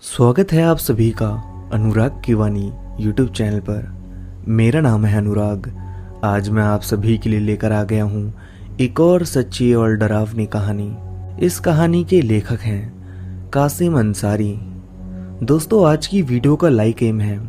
स्वागत है आप सभी का अनुराग की वाणी यूट्यूब चैनल पर। मेरा नाम है अनुराग। आज मैं आप सभी के लिए लेकर आ गया हूँ एक और सच्ची और डरावनी कहानी। इस कहानी के लेखक हैं कासिम अंसारी। दोस्तों, आज की वीडियो का लाइक एम है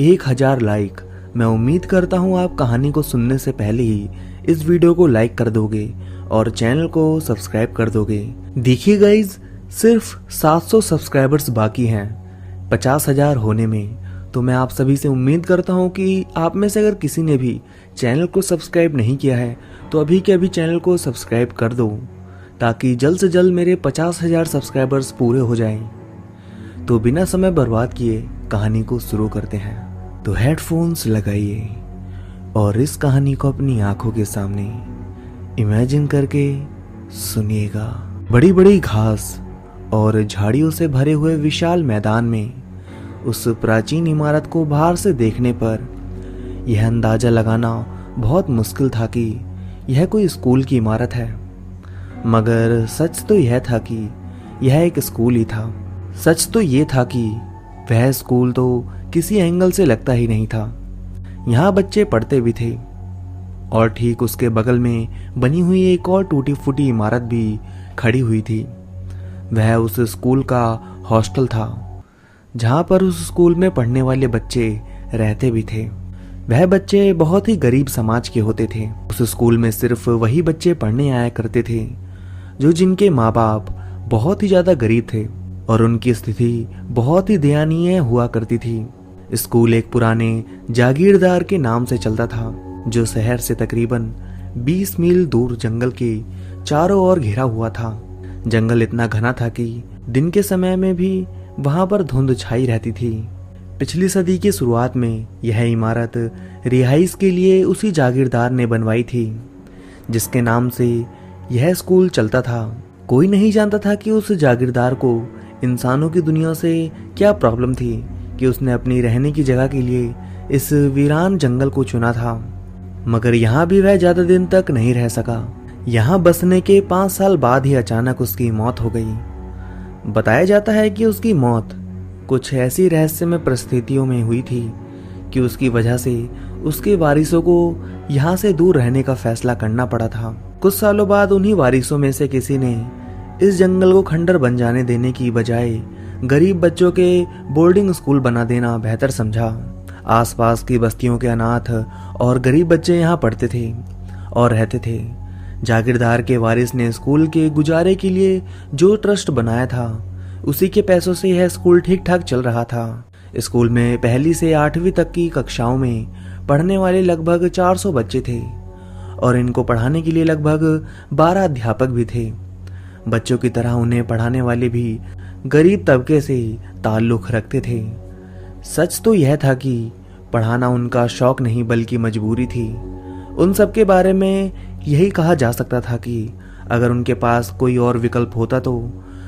1000 लाइक। मैं उम्मीद करता हूँ आप कहानी को सुनने से पहले ही इस वीडियो को लाइक कर दोगे और चैनल को सब्सक्राइब कर दोगे। देखिए गाइज, सिर्फ 700 सब्सक्राइबर्स बाकी हैं 50,000 होने में। तो मैं आप सभी से उम्मीद करता हूं कि आप में से अगर किसी ने भी चैनल को सब्सक्राइब नहीं किया है तो अभी के अभी चैनल को सब्सक्राइब कर दो, ताकि जल्द से जल्द मेरे 50,000 सब्सक्राइबर्स पूरे हो जाएं। तो बिना समय बर्बाद किए कहानी को शुरू करते हैं। तो हेडफोन्स लगाइए और इस कहानी को अपनी आंखों के सामने इमेजिन करके सुनिएगा। बड़ी बड़ी घास और झाड़ियों से भरे हुए विशाल मैदान में उस प्राचीन इमारत को बाहर से देखने पर यह अंदाजा लगाना बहुत मुश्किल था कि यह कोई स्कूल की इमारत है। मगर सच तो यह था कि यह एक स्कूल ही था। सच तो ये था कि वह स्कूल तो किसी एंगल से लगता ही नहीं था। यहाँ बच्चे पढ़ते भी थे और ठीक उसके बगल में बनी हुई एक और टूटी फूटी इमारत भी खड़ी हुई थी। वह उस स्कूल का हॉस्टल था, जहां पर उस स्कूल में पढ़ने वाले बच्चे रहते भी थे। वह बच्चे बहुत ही गरीब समाज के होते थे। उस स्कूल में सिर्फ वही बच्चे पढ़ने आया करते थे जो जिनके माँ बाप बहुत ही ज्यादा गरीब थे और उनकी स्थिति बहुत ही दयनीय हुआ करती थी। स्कूल एक पुराने जागीरदार के नाम से चलता था, जो शहर से तकरीबन 20 मील दूर जंगल के चारों ओर घिरा हुआ था। जंगल इतना घना था कि दिन के समय में भी वहां पर धुंध छाई रहती थी। पिछली सदी की शुरुआत में यह इमारत रिहाइश के लिए उसी जागीरदार ने बनवाई थी, जिसके नाम से यह स्कूल चलता था। कोई नहीं जानता था कि उस जागीरदार को इंसानों की दुनिया से क्या प्रॉब्लम थी कि उसने अपनी रहने की जगह के लिए इस वीरान जंगल को चुना था। मगर यहाँ भी वह ज्यादा दिन तक नहीं रह सका। यहाँ बसने के 5 साल बाद ही अचानक उसकी मौत हो गई। बताया जाता है कि उसकी मौत कुछ ऐसी रहस्यमय परिस्थितियों में हुई थी कि उसकी वजह से उसके वारिसों को यहाँ से दूर रहने का फैसला करना पड़ा था। कुछ सालों बाद उन्हीं वारिसों में से किसी ने इस जंगल को खंडर बन जाने देने की बजाय गरीब बच्चों के बोर्डिंग स्कूल बना देना बेहतर समझा। आसपास की बस्तियों के अनाथ और गरीब बच्चे यहाँ पढ़ते थे और रहते थे। जागीरदार के वारिस ने स्कूल के गुजारे के लिए जो ट्रस्ट बनाया था, उसी के पैसों से यह स्कूल ठीक ठाक चल रहा था। स्कूल में 1ली से 8वीं तक की कक्षाओं में पढ़ने वाले लगभग 400 बच्चे थे और इनको पढ़ाने के लिए लगभग 12 अध्यापक भी थे। बच्चों की तरह उन्हें पढ़ाने वाले भी गरीब तबके से ताल्लुक रखते थे। सच तो यह था कि पढ़ाना उनका शौक नहीं बल्कि मजबूरी थी। उन सब के बारे में यही कहा जा सकता था कि अगर उनके पास कोई और विकल्प होता तो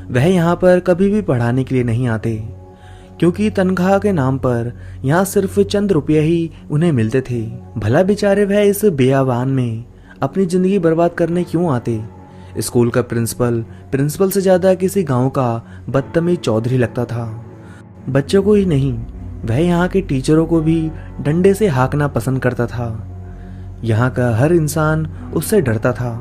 वह यहाँ पर कभी भी पढ़ाने के लिए नहीं आते, क्योंकि तनख्वाह के नाम पर यहाँ सिर्फ चंद रुपये ही उन्हें मिलते थे। भला बेचारे वह इस बेआबान में अपनी जिंदगी बर्बाद करने क्यों आते। स्कूल का प्रिंसिपल से ज्यादा किसी गांव का बदतमीज चौधरी लगता था। बच्चों को ही नहीं, वह यहाँ के टीचरों को भी डंडे से हाँकना पसंद करता था। यहाँ का हर इंसान उससे डरता था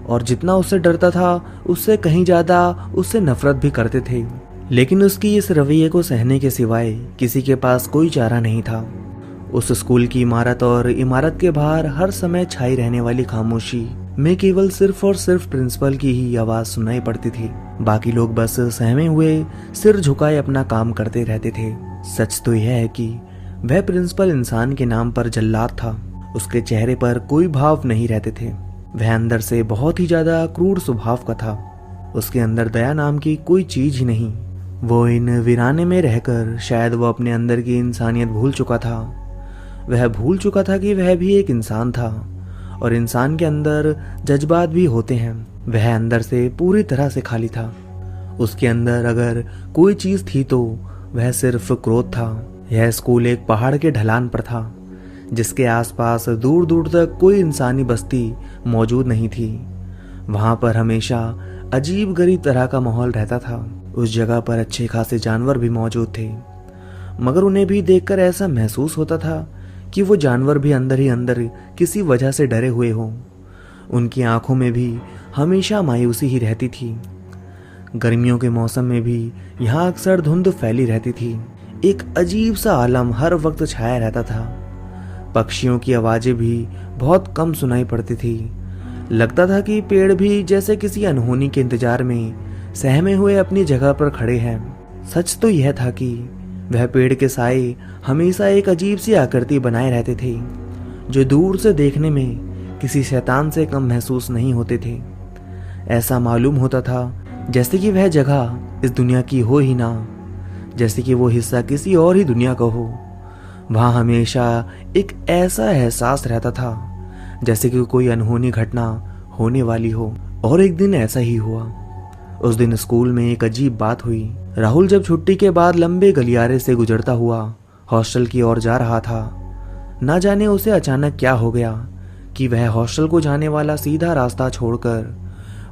और जितना उससे डरता था उससे कहीं ज्यादा उससे नफरत भी करते थे। लेकिन उसकी इस रवैये को सहने के सिवाय किसी के पास कोई चारा नहीं था। उस स्कूल की इमारत और इमारत के बाहर हर समय छाई रहने वाली खामोशी में केवल सिर्फ और सिर्फ प्रिंसिपल की ही आवाज सुनाई पड़ती थी। बाकी लोग बस सहमे हुए सिर झुकाए अपना काम करते रहते थे। सच तो यह है कि वह प्रिंसिपल इंसान के नाम पर जल्लाद था। उसके चेहरे पर कोई भाव नहीं रहते थे। वह अंदर से बहुत ही ज्यादा क्रूर स्वभाव का था। उसके अंदर दया नाम की कोई चीज ही नहीं। वो इन वीराने में रहकर शायद वो अपने अंदर की इंसानियत भूल चुका था। वह भूल चुका था कि वह भी एक इंसान था और इंसान के अंदर जज्बात भी होते हैं। वह अंदर से पूरी तरह से खाली था। उसके अंदर अगर कोई चीज थी तो वह सिर्फ क्रोध था। यह स्कूल एक पहाड़ के ढलान पर था, जिसके आसपास दूर दूर तक कोई इंसानी बस्ती मौजूद नहीं थी। वहां पर हमेशा अजीब गरीब तरह का माहौल रहता था। उस जगह पर अच्छे खासे जानवर भी मौजूद थे, मगर उन्हें भी देखकर ऐसा महसूस होता था कि वो जानवर भी अंदर ही अंदर किसी वजह से डरे हुए हों। उनकी आंखों में भी हमेशा मायूसी ही रहती थी। गर्मियों के मौसम में भी यहाँ अक्सर धुंध फैली रहती थी। एक अजीब सा आलम हर वक्त छाया रहता था। पक्षियों की आवाजें भी बहुत कम सुनाई पड़ती थी। लगता था कि पेड़ भी जैसे किसी अनहोनी के इंतजार में सहमे हुए अपनी जगह पर खड़े हैं। सच तो यह था कि वह पेड़ के साए हमेशा एक अजीब सी आकृति बनाए रहते थे, जो दूर से देखने में किसी शैतान से कम महसूस नहीं होते थे। ऐसा मालूम होता था जैसे कि वह जगह इस दुनिया की हो ही ना, जैसे कि वो हिस्सा किसी और ही दुनिया का हो। वहां हमेशा एक ऐसा एहसास रहता था जैसे कि कोई अनहोनी घटना होने वाली हो। और एक दिन ऐसा ही हुआ। उस दिन स्कूल में एक अजीब बात हुई। राहुल जब छुट्टी के बाद लंबे गलियारे से गुजरता हुआ हॉस्टल की ओर जा रहा था, ना जाने उसे अचानक क्या हो गया कि वह हॉस्टल को जाने वाला सीधा रास्ता छोड़कर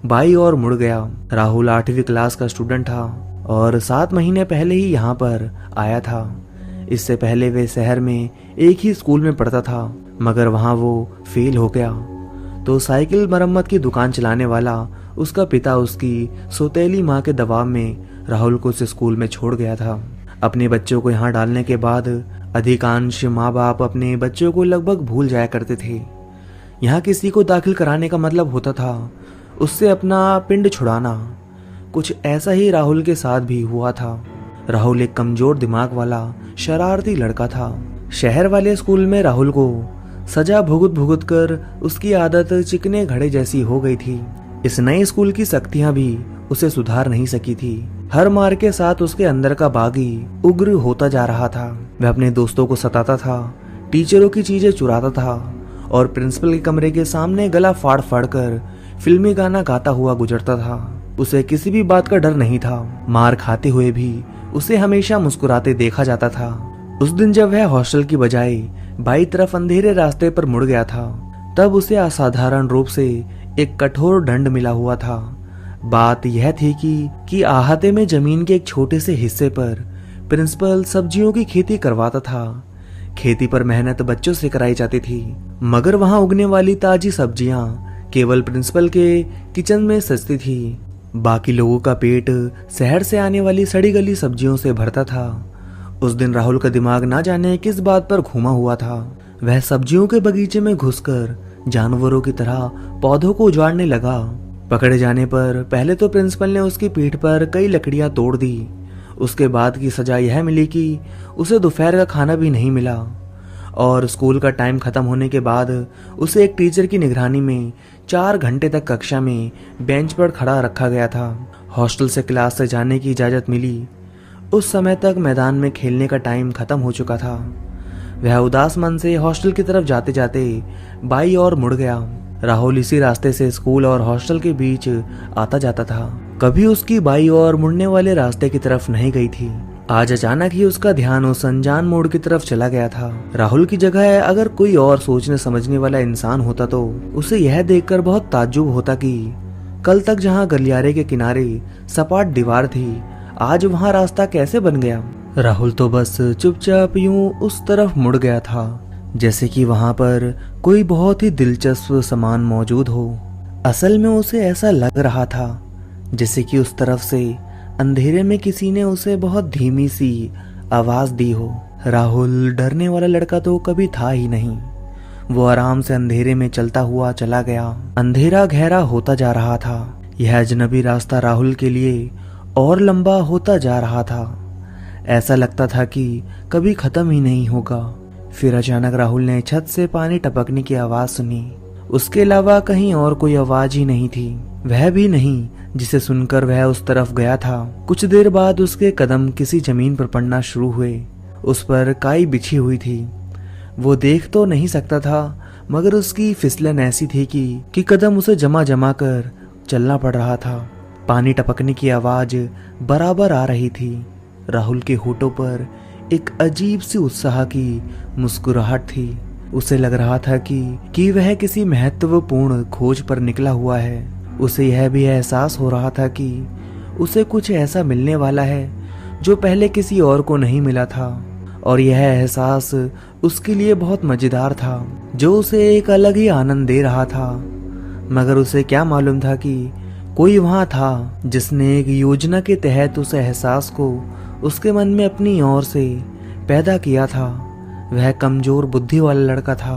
बाई ओर मुड़ गया। राहुल 8वीं क्लास का स्टूडेंट था और 7 महीने पहले ही यहाँ पर आया था। इससे पहले वे शहर में एक ही स्कूल में पढ़ता था, मगर वहाँ वो फेल हो गया। तो साइकिल मरम्मत की दुकान चलाने वाला उसका पिता उसकी सौतेली माँ के दबाव में राहुल को उस स्कूल में छोड़ गया था। अपने बच्चों को यहाँ डालने के बाद अधिकांश माँ बाप अपने बच्चों को लगभग भूल जाया करते थे। यहाँ किसी को दाखिल कराने का मतलब होता था उससे अपना पिंड छुड़ाना। कुछ ऐसा ही राहुल के साथ भी हुआ था। राहुल एक कमजोर दिमाग वाला शरारती लड़का था। शहर वाले स्कूल में राहुल को सजा भुगत भुगत कर उसकी आदत चिकने घड़े जैसी हो गई थी। इस नए स्कूल की सख्तियां भी उसे सुधार नहीं सकी थी। हर मार के साथ उसके अंदर का बागी उग्र होता जा रहा था। वह अपने दोस्तों को सताता था, टीचरों की चीजें चुराता था और प्रिंसिपल के कमरे के सामने गला फाड़ फाड़ कर फिल्मी गाना गाता हुआ गुजरता था। उसे किसी भी बात का डर नहीं था। मार खाते हुए भी उसे हमेशा मुस्कुराते देखा जाता था। उस दिन जब वह हॉस्टल की बजाय बाई तरफ अंधेरे रास्ते पर मुड़ गया था, तब उसे असाधारण रूप से एक कठोर दंड मिला हुआ था। बात यह थी कि आहते में जमीन के एक छोटे से हिस्से पर प्रिंसिपल सब्जियों की खेती करवाता था। खेती पर मेहनत बच्चों से कराई जाती थी, मगर वहां उगने वाली ताजी सब्जियां केवल प्रिंसिपल के किचन में सजती थी। बाकी लोगों का पेट शहर से आने वाली सड़ी गली सब्जियों से भरता था। उस दिन राहुल का दिमाग ना जाने किस बात पर घूमा हुआ था। वह सब्जियों के बगीचे में घुसकर जानवरों की तरह पौधों को उजाड़ने लगा। पकड़े जाने पर पहले तो प्रिंसिपल ने उसकी पीठ पर कई लकड़ियां तोड़ दी। उसके बाद की सजा यह मिली कि उसे दोपहर का खाना भी नहीं मिला और स्कूल का टाइम खत्म होने के बाद उसे एक टीचर की निगरानी में 4 घंटे तक कक्षा में बेंच पर खड़ा रखा गया था। हॉस्टल से क्लास से जाने की इजाजत मिली। उस समय तक मैदान में खेलने का टाइम खत्म हो चुका था। वह उदास मन से हॉस्टल की तरफ जाते जाते बाई ओर मुड़ गया। राहुल इसी रास्ते से स्कूल और हॉस्टल के बीच आता जाता था। कभी उसकी बाई ओर मुड़ने वाले रास्ते की तरफ नहीं गई थी। आज अचानक ही उसका ध्यान उस अनजान मोड़ की तरफ चला गया था। राहुल की जगह अगर कोई और सोचने समझने वाला इंसान होता तो उसे यह देखकर बहुत ताज्जुब होता कि कल तक जहां गलियारे के किनारे सपाट दीवार थी, आज वहां रास्ता कैसे बन गया। राहुल तो बस चुपचाप यूं उस तरफ मुड़ गया था, जैसे कि वहां पर कोई बहुत ही दिलचस्प सामान मौजूद हो। असल में उसे ऐसा लग रहा था जैसे कि उस तरफ से अंधेरे में किसी ने उसे बहुत धीमी सी आवाज दी हो। राहुल डरने वाला लड़का तो कभी था ही नहीं। वो आराम से अंधेरे में चलता हुआ चला गया। अंधेरा गहरा होता जा रहा था। यह अजनबी रास्ता राहुल के लिए और लंबा होता जा रहा था। ऐसा लगता था कि कभी खत्म ही नहीं होगा। फिर अचानक राहुल ने छत से पानी टपकने की आवाज सुनी। उसके अलावा कहीं और कोई आवाज ही नहीं थी। वह भी नहीं जिसे सुनकर वह उस तरफ गया था। कुछ देर बाद उसके कदम किसी जमीन पर पड़ना शुरू हुए। उस पर काई बिछी हुई थी। वो देख तो नहीं सकता था, मगर उसकी फिसलन ऐसी थी कि कदम उसे जमा जमा कर चलना पड़ रहा था। पानी टपकने की आवाज बराबर आ रही थी। राहुल के होठों पर एक अजीब सी उत्साह की मुस्कुराहट थी। उसे लग रहा था कि वह किसी महत्वपूर्ण खोज पर निकला हुआ है। उसे यह भी एहसास हो रहा था कि उसे कुछ ऐसा मिलने वाला है जो पहले किसी और को नहीं मिला था, और यह एहसास उसके लिए बहुत मजेदार था, जो उसे एक अलग ही आनंद दे रहा था। मगर उसे क्या मालूम था कि कोई वहां था जिसने एक योजना के तहत उस एहसास को उसके मन में अपनी ओर से पैदा किया था। वह कमजोर बुद्धि वाला लड़का था।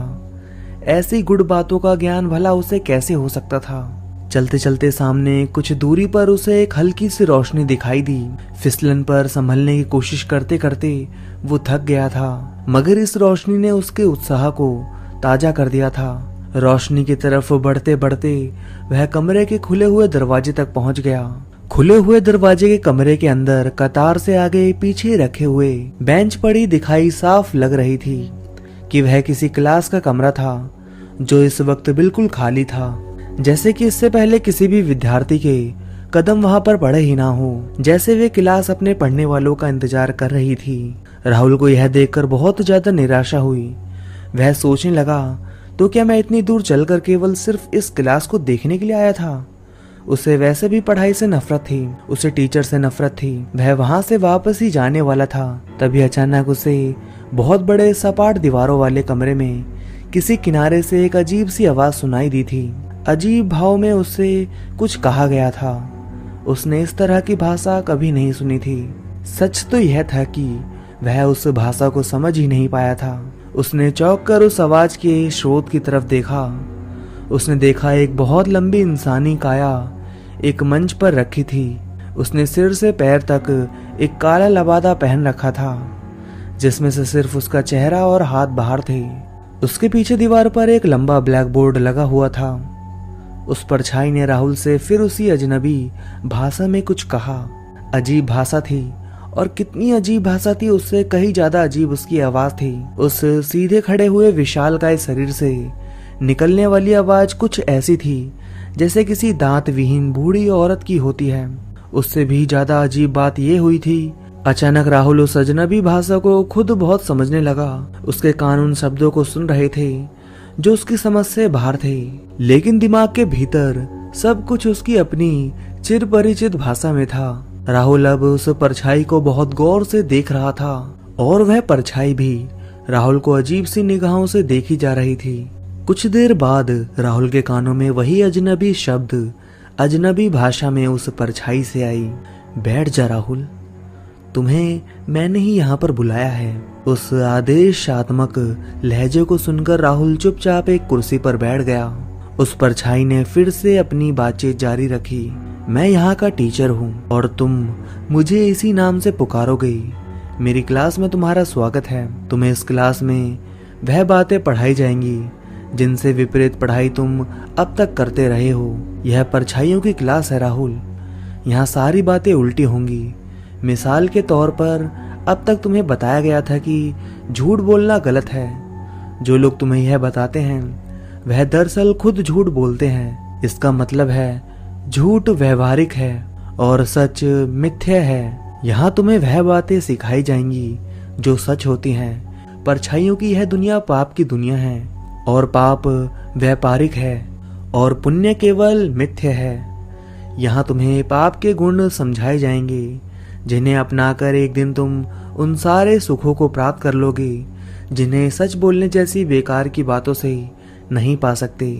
ऐसी गुड़ बातों का ज्ञान भला उसे कैसे हो सकता था। चलते चलते सामने कुछ दूरी पर उसे एक हल्की सी रोशनी दिखाई दी। फिसलन पर संभलने की कोशिश करते करते वो थक गया था, मगर इस रोशनी ने उसके उत्साह को ताजा कर दिया था। रोशनी की तरफ बढ़ते बढ़ते वह कमरे के खुले हुए दरवाजे तक पहुंच गया। खुले हुए दरवाजे के कमरे के अंदर कतार से आगे पीछे रखे हुए बेंच पड़ी दिखाई साफ लग रही थी कि वह किसी क्लास का कमरा था, जो इस वक्त बिल्कुल खाली था, जैसे कि इससे पहले किसी भी विद्यार्थी के कदम वहां पर पड़े ही ना हो, जैसे वे क्लास अपने पढ़ने वालों का इंतजार कर रही थी। राहुल को यह देखकर बहुत ज्यादा निराशा हुई। वह सोचने लगा, तो क्या मैं इतनी दूर चलकर केवल सिर्फ इस क्लास को देखने के लिए आया था? उसे वैसे भी पढ़ाई से नफरत थी, उसे टीचर से नफरत थी। वह वहां से वापस ही जाने वाला था, तभी अचानक उसे बहुत बड़े सपाट दीवारों वाले कमरे में किसी किनारे से एक अजीब सी आवाज सुनाई दी थी। अजीब भाव में उससे कुछ कहा गया था। उसने इस तरह की भाषा कभी नहीं सुनी थी। सच तो यह था कि वह उस भाषा को समझ ही नहीं पाया था। उसने चौंक कर उस आवाज के स्रोत की तरफ देखा। उसने देखा एक बहुत लंबी इंसानी काया एक मंच पर रखी थी। उसने सिर से पैर तक एक काला लबादा पहन रखा था, जिसमें से सिर्फ उसका चेहरा और हाथ बाहर थे। उसके पीछे दीवार पर एक लंबा ब्लैक बोर्ड लगा हुआ था। उस परछाई ने राहुल से फिर उसी अजनबी भाषा में कुछ कहा। अजीब भाषा थी, और कितनी अजीब भाषा थी, उससे कहीं ज्यादा अजीब उसकी आवाज थी। उस सीधे खड़े हुए विशालकाय शरीर से निकलने वाली आवाज कुछ ऐसी थी जैसे किसी दांत विहीन बूढ़ी औरत की होती है। उससे भी ज्यादा अजीब बात यह हुई थी, अचानक राहुल उस अजनबी भाषा को खुद बहुत समझने लगा। उसके कान उन शब्दों को सुन रहे थे जो उसकी समझ से बाहर थे, लेकिन दिमाग के भीतर सब कुछ उसकी अपनी चिर परिचित भाषा में था। राहुल अब उस परछाई को बहुत गौर से देख रहा था, और वह परछाई भी राहुल को अजीब सी निगाहों से देखी जा रही थी। कुछ देर बाद राहुल के कानों में वही अजनबी शब्द अजनबी भाषा में उस परछाई से आई, बैठ जा राहुल, तुम्हें मैंने ही यहाँ पर बुलाया है। उस आदेशात्मक लहजे को सुनकर राहुल चुपचाप एक कुर्सी पर बैठ गया। उस परछाई ने फिर से अपनी बातचीत जारी रखी, मैं यहाँ का टीचर हूँ और तुम मुझे इसी नाम से पुकारोगे। मेरी क्लास में तुम्हारा स्वागत है। तुम्हें इस क्लास में वह बातें पढ़ाई जाएंगी जिनसे विपरीत पढ़ाई तुम अब तक करते रहे हो। यह परछाइयों की क्लास है राहुल, यहाँ सारी बातें उल्टी होंगी। मिसाल के तौर पर अब तक तुम्हें बताया गया था कि झूठ बोलना गलत है। जो लोग तुम्हें यह बताते हैं वह दरअसल खुद झूठ बोलते हैं। इसका मतलब है झूठ व्यवहारिक है और सच मिथ्या है। यहाँ तुम्हें वह बातें सिखाई जाएंगी जो सच होती हैं। परछाइयों की यह दुनिया पाप की दुनिया है, और पाप व्यापारिक है और पुण्य केवल मिथ्य है। यहाँ तुम्हें पाप के गुण समझाए जाएंगे जिन्हें अपनाकर एक दिन तुम उन सारे सुखों को प्राप्त कर लोगे जिन्हें सच बोलने जैसी बेकार की बातों से नहीं पा सकते।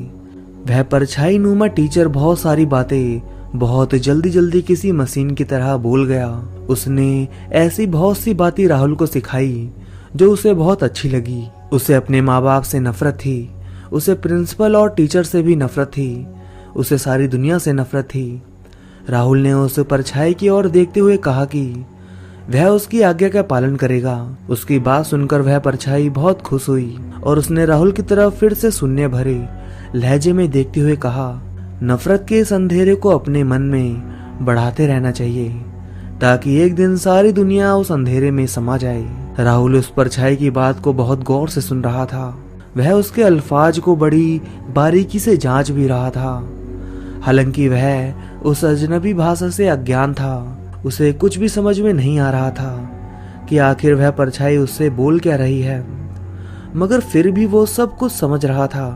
वह परछाई नुमा टीचर बहुत सारी बातें बहुत जल्दी जल्दी किसी मशीन की तरह बोल गया। उसने ऐसी बहुत सी बातें राहुल को सिखाई जो उसे बहुत अच्छी लगी। उसे अपने माँ बाप से नफरत थी, उसे प्रिंसिपल और टीचर से भी नफरत थी, उसे सारी दुनिया से नफरत थी। राहुल ने उस परछाई की ओर देखते हुए कहा कि वह उसकी आज्ञा का पालन करेगा। उसकी बात सुनकर वह परछाई बहुत खुश हुई और उसने राहुल की तरफ फिर से शून्य भरे लहजे में देखते हुए कहा, नफरत के इस अंधेरे को अपने मन में बढ़ाते रहना चाहिए ताकि एक दिन सारी दुनिया उस अंधेरे में समा जाए। राहुल उस परछाई की बात को बहुत गौर से सुन रहा था। वह उसके अल्फाज को बड़ी बारीकी से जांच भी रहा था। हालांकि वह उस अजनबी भाषा से अज्ञान था। उसे कुछ भी समझ में नहीं आ रहा था कि आखिर वह परछाई उससे बोल क्या रही है, मगर फिर भी वो सब कुछ समझ रहा था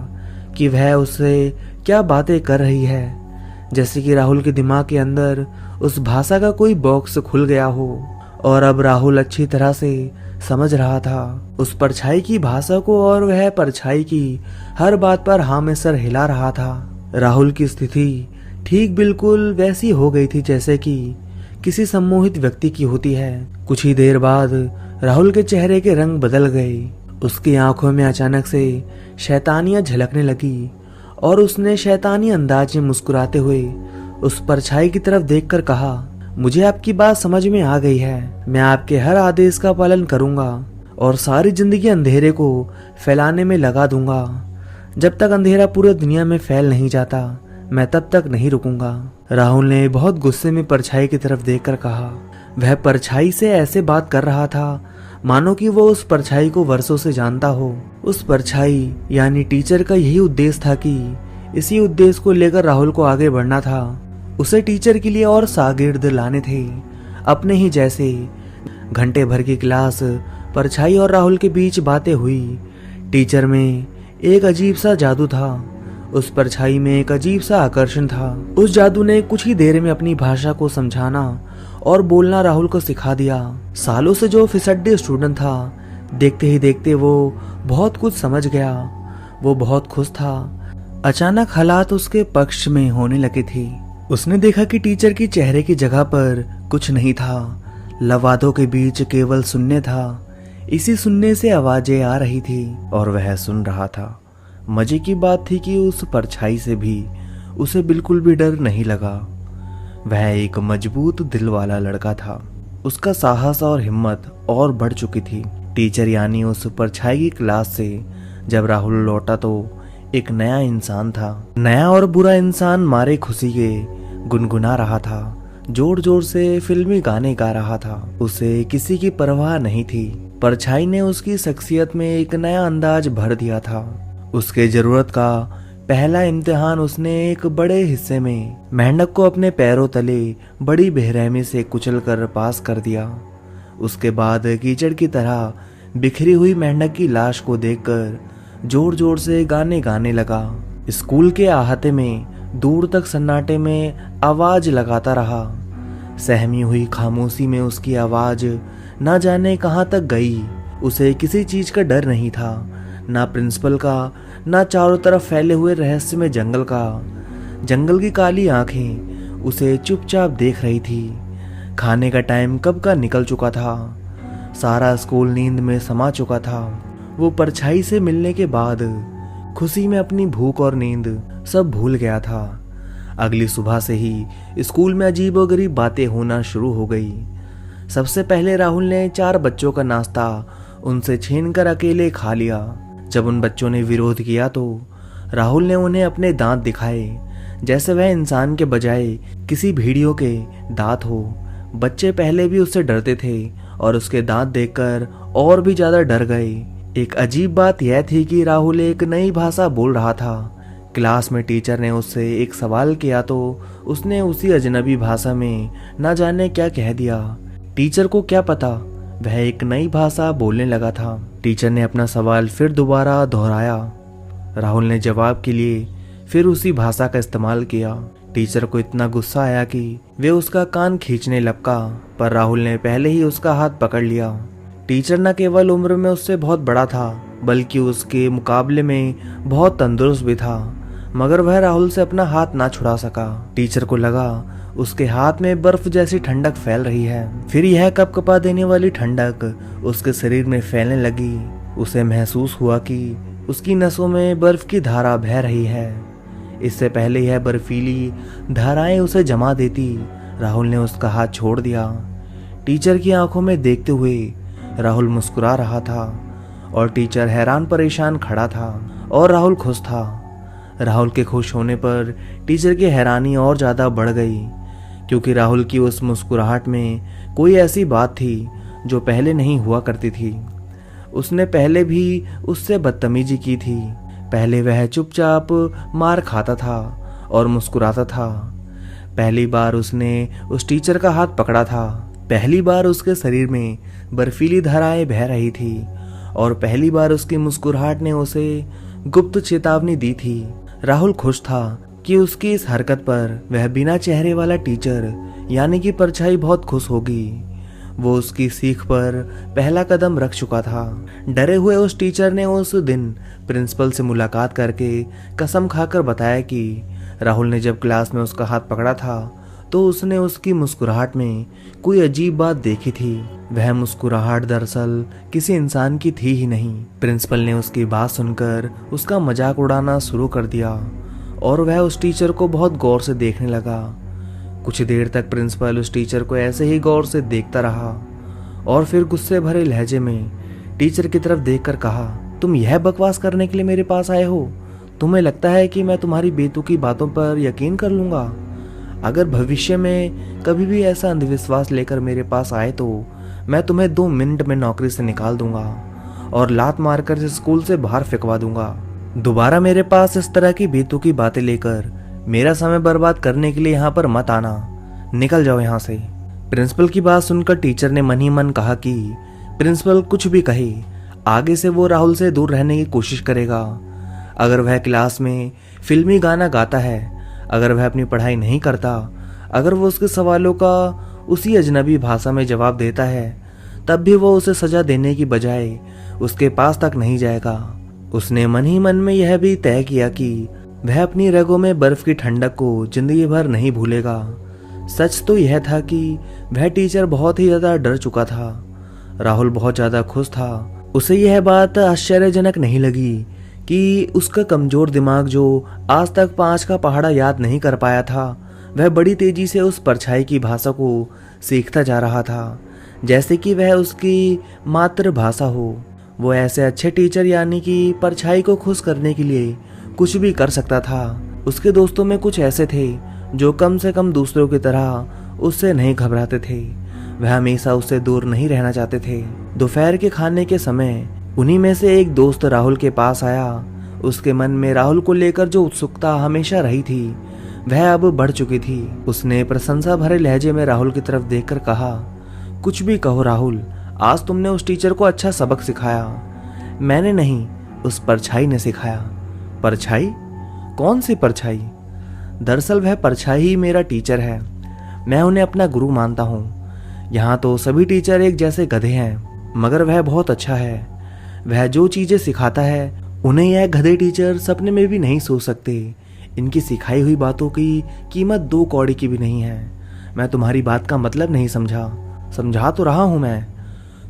कि वह उससे क्या बातें कर रही है। जैसे कि राहुल के दिमाग के अंदर उस भाषा का कोई बॉक्स खुल गया हो। और अब राहुल अच्छी तरह से समझ रहा था उस परछाई की भाषा को, और वह परछाई की हर बात पर हाँ में सर हिला रहा था। राहुल की स्थिति ठीक बिल्कुल वैसी हो गई थी जैसे कि किसी सम्मोहित व्यक्ति की होती है। कुछ ही देर बाद राहुल के चेहरे के रंग बदल गए। उसकी आंखों में अचानक से शैतानियां झलकने लगी और उसने शैतानी अंदाज में मुस्कुराते हुए उस परछाई की तरफ देखकर कहा, मुझे आपकी बात समझ में आ गई है। मैं आपके हर आदेश का पालन करूंगा और सारी जिंदगी अंधेरे को फैलाने में लगा दूंगा। जब तक अंधेरा पूरी दुनिया में फैल नहीं जाता, मैं तब तक नहीं रुकूंगा। राहुल ने बहुत गुस्से में परछाई की तरफ देखकर कहा। वह परछाई से ऐसे बात कर रहा था मानो कि वो उस परछाई को वर्षों से जानता हो। उस परछाई यानी टीचर का यही उद्देश्य था कि इसी उद्देश्य को लेकर राहुल को आगे बढ़ना था। उसे टीचर के लिए और शागिर्द लाने थे अपने ही जैसे। घंटे भर की क्लास परछाई और राहुल के बीच बातें हुई। टीचर में एक अजीब सा जादू था, उस परछाई में एक अजीब सा आकर्षण था। उस जादू ने कुछ ही देर में अपनी भाषा को समझाना और बोलना राहुल को सिखा दिया। सालों से जो फिसड्डी स्टूडेंट था, देखते ही देखते वो बहुत कुछ समझ गया। वो बहुत खुश था। अचानक हालात उसके पक्ष में होने लगे थे। उसने देखा कि टीचर की चेहरे की जगह पर कुछ नहीं था, लवादों के बीच केवल शून्य था। इसी शून्य से आवाजें आ रही थी और वह सुन रहा था। मजे की बात थी कि उस परछाई से भी उसे बिल्कुल भी डर नहीं लगा। वह एक मजबूत दिल वाला लड़का था। उसका साहस और हिम्मत और बढ़ चुकी थी। टीचर यानी उस परछाई की क्लास से जब राहुल लौटा तो एक नया इंसान था। नया और बुरा इंसान मारे खुशी के गुनगुना रहा था, जोर जोर से फिल्मी गाने गा रहा था। उसे किसी की परवाह नहीं थी। परछाई ने उसकी शख्सियत में एक नया अंदाज भर दिया था। उसके जरूरत का पहला इम्तिहान उसने एक बड़े हिस्से में मेंढक को अपने पैरों तले बड़ी बेरहमी से कुचलकर पास कर दिया। उसके बाद कीचड़ की तरह बिखरी हुई मेंढक की लाश को देखकर जोर जोर से गाने गाने लगा। स्कूल के अहाते में दूर तक सन्नाटे में आवाज लगाता रहा। सहमी हुई खामोशी में उसकी आवाज ना जाने कहां तक गई। उसे किसी चीज का डर नहीं था, ना प्रिंसिपल का, ना चारों तरफ फैले हुए रहस्यमय जंगल का। जंगल की काली आंखें उसे चुपचाप देख रही थी। खाने का टाइम कब का निकल चुका था। सारा स्कूल नींद में समा चुका था। वो परछाई से मिलने के बाद खुशी में अपनी भूख और नींद सब भूल गया था। अगली सुबह से ही स्कूल में अजीबोगरीब बातें होना शुरू हो गई। सबसे पहले राहुल ने 4 बच्चों का नाश्ता उनसे छीनकर अकेले खा लिया। जब उन बच्चों ने विरोध किया तो राहुल ने उन्हें अपने दांत दिखाए, जैसे वह इंसान के बजाय किसी भेड़ियों के दांत हो। बच्चे पहले भी उससे डरते थे और उसके दांत देखकर और भी ज्यादा डर गए। एक अजीब बात यह थी कि राहुल एक नई भाषा बोल रहा था। क्लास में टीचर ने उससे एक सवाल किया तो उसने उसी अजनबी भाषा में न जाने क्या कह दिया। टीचर को क्या पता, वह एक नई भाषा बोलने लगा था। टीचर ने अपना सवाल फिर दोबारा दोहराया। राहुल ने जवाब के लिए फिर उसी भाषा का इस्तेमाल किया। टीचर को इतना गुस्सा आया कि वे उसका कान खींचने लपका, पर राहुल ने पहले ही उसका हाथ पकड़ लिया। टीचर न केवल उम्र में उससे बहुत बड़ा था, बल्कि उसके मुकाबले में बहुत तंदुरुस्त भी था, मगर वह राहुल से अपना हाथ ना छुड़ा सका। टीचर को लगा उसके हाथ में बर्फ जैसी ठंडक फैल रही है। फिर यह कपकपा देने वाली ठंडक उसके शरीर में फैलने लगी। उसे महसूस हुआ कि उसकी नसों में बर्फ की धारा बह रही है। इससे पहले यह बर्फीली धाराएं उसे जमा देती, राहुल ने उसका हाथ छोड़ दिया। टीचर की आंखों में देखते हुए राहुल मुस्कुरा रहा था और टीचर हैरान परेशान खड़ा था और राहुल खुश था। राहुल के खुश होने पर टीचर की हैरानी और ज्यादा बढ़ गई, क्योंकि राहुल की उस मुस्कुराहट में कोई ऐसी बात थी जो पहले नहीं हुआ करती थी। उसने पहले भी उससे बदतमीजी की थी। पहले वह चुपचाप मार खाता था और मुस्कुराता था। पहली बार उसने उस टीचर का हाथ पकड़ा था। पहली बार उसके शरीर में बर्फीली धाराएं बह रही थी और पहली बार उसकी मुस्कुराहट ने उसे गुप्त चेतावनी दी थी। राहुल खुश था कि उसकी इस हरकत पर वह बिना चेहरे वाला टीचर यानी कि परछाई बहुत खुश होगी। वो उसकी सीख पर पहला कदम रख चुका था। डरे हुए उस टीचर ने उस दिन प्रिंसिपल से मुलाकात करके कसम खाकर बताया कि राहुल ने जब क्लास में उसका हाथ पकड़ा था तो उसने उसकी मुस्कुराहट में कोई अजीब बात देखी थी। वह मुस्कुराहट दरअसल किसी इंसान की थी ही नहीं। प्रिंसिपल ने उसकी बात सुनकर उसका मजाक उड़ाना शुरू कर दिया और वह उस टीचर को बहुत गौर से देखने लगा। कुछ देर तक प्रिंसिपल उस टीचर को ऐसे ही गौर से देखता रहा और फिर गुस्से भरे लहजे में टीचर की तरफ देखकर कहा, तुम यह बकवास करने के लिए मेरे पास आए हो? तुम्हें लगता है कि मैं तुम्हारी बेतुकी बातों पर यकीन कर लूंगा? अगर भविष्य में कभी भी ऐसा अंधविश्वास लेकर मेरे पास आए तो मैं तुम्हें 2 मिनट में नौकरी से निकाल दूंगा और लात मारकर इस स्कूल से बाहर फेंकवा दूंगा। दोबारा मेरे पास इस तरह की बेतुकी बातें लेकर मेरा समय बर्बाद करने के लिए यहाँ पर मत आना। निकल जाओ यहाँ से। प्रिंसिपल की बात सुनकर टीचर ने मन ही मन कहा कि प्रिंसिपल कुछ भी कहे, आगे से वो राहुल से दूर रहने की कोशिश करेगा। अगर वह क्लास में फिल्मी गाना गाता है, अगर वह अपनी पढ़ाई नहीं करता, अगर वो उसके सवालों का उसी अजनबी भाषा में जवाब देता है, तब भी वो उसे सजा देने की बजाय उसके पास तक नहीं जाएगा। उसने मन ही मन में यह भी तय किया कि वह अपनी रगों में बर्फ की ठंडक को जिंदगी भर नहीं भूलेगा। सच तो यह था कि वह टीचर बहुत ही ज्यादा डर चुका था। राहुल बहुत ज्यादा खुश था। उसे यह बात आश्चर्यजनक नहीं लगी कि उसका कमजोर दिमाग जो आज तक 5 का पहाड़ा याद नहीं कर पाया था, वह बड़ी तेजी से उस परछाई की भाषा को सीखता जा रहा था, जैसे कि वह उसकी मातृभाषा हो। वो ऐसे अच्छे टीचर यानी कि परछाई को खुश करने के लिए कुछ भी कर सकता था। उसके दोस्तों में कुछ ऐसे थे जो कम से कम दूसरों की तरह उससे नहीं घबराते थे। वह हमेशा उससे दूर नहीं रहना चाहते थे। दोपहर के खाने के समय उन्हीं में से एक दोस्त राहुल के पास आया। उसके मन में राहुल को लेकर जो उत्सुकता हमेशा रही थी वह अब बढ़ चुकी थी। उसने प्रशंसा भरे लहजे में राहुल की तरफ देखकर कहा, कुछ भी कहो राहुल, आज तुमने उस टीचर को अच्छा सबक सिखाया। मैंने नहीं, उस परछाई ने सिखाया। परछाई? कौन सी परछाई? दरअसल वह परछाई ही मेरा टीचर है। मैं उन्हें अपना गुरु मानता हूँ। यहाँ तो सभी टीचर एक जैसे गधे हैं, मगर वह बहुत अच्छा है। वह जो चीजें सिखाता है उन्हें यह गधे टीचर सपने में भी नहीं सोच सकते। इनकी सिखाई हुई बातों की कीमत 2 कौड़ी की भी नहीं है। मैं तुम्हारी बात का मतलब नहीं समझा तो रहा हूं मैं।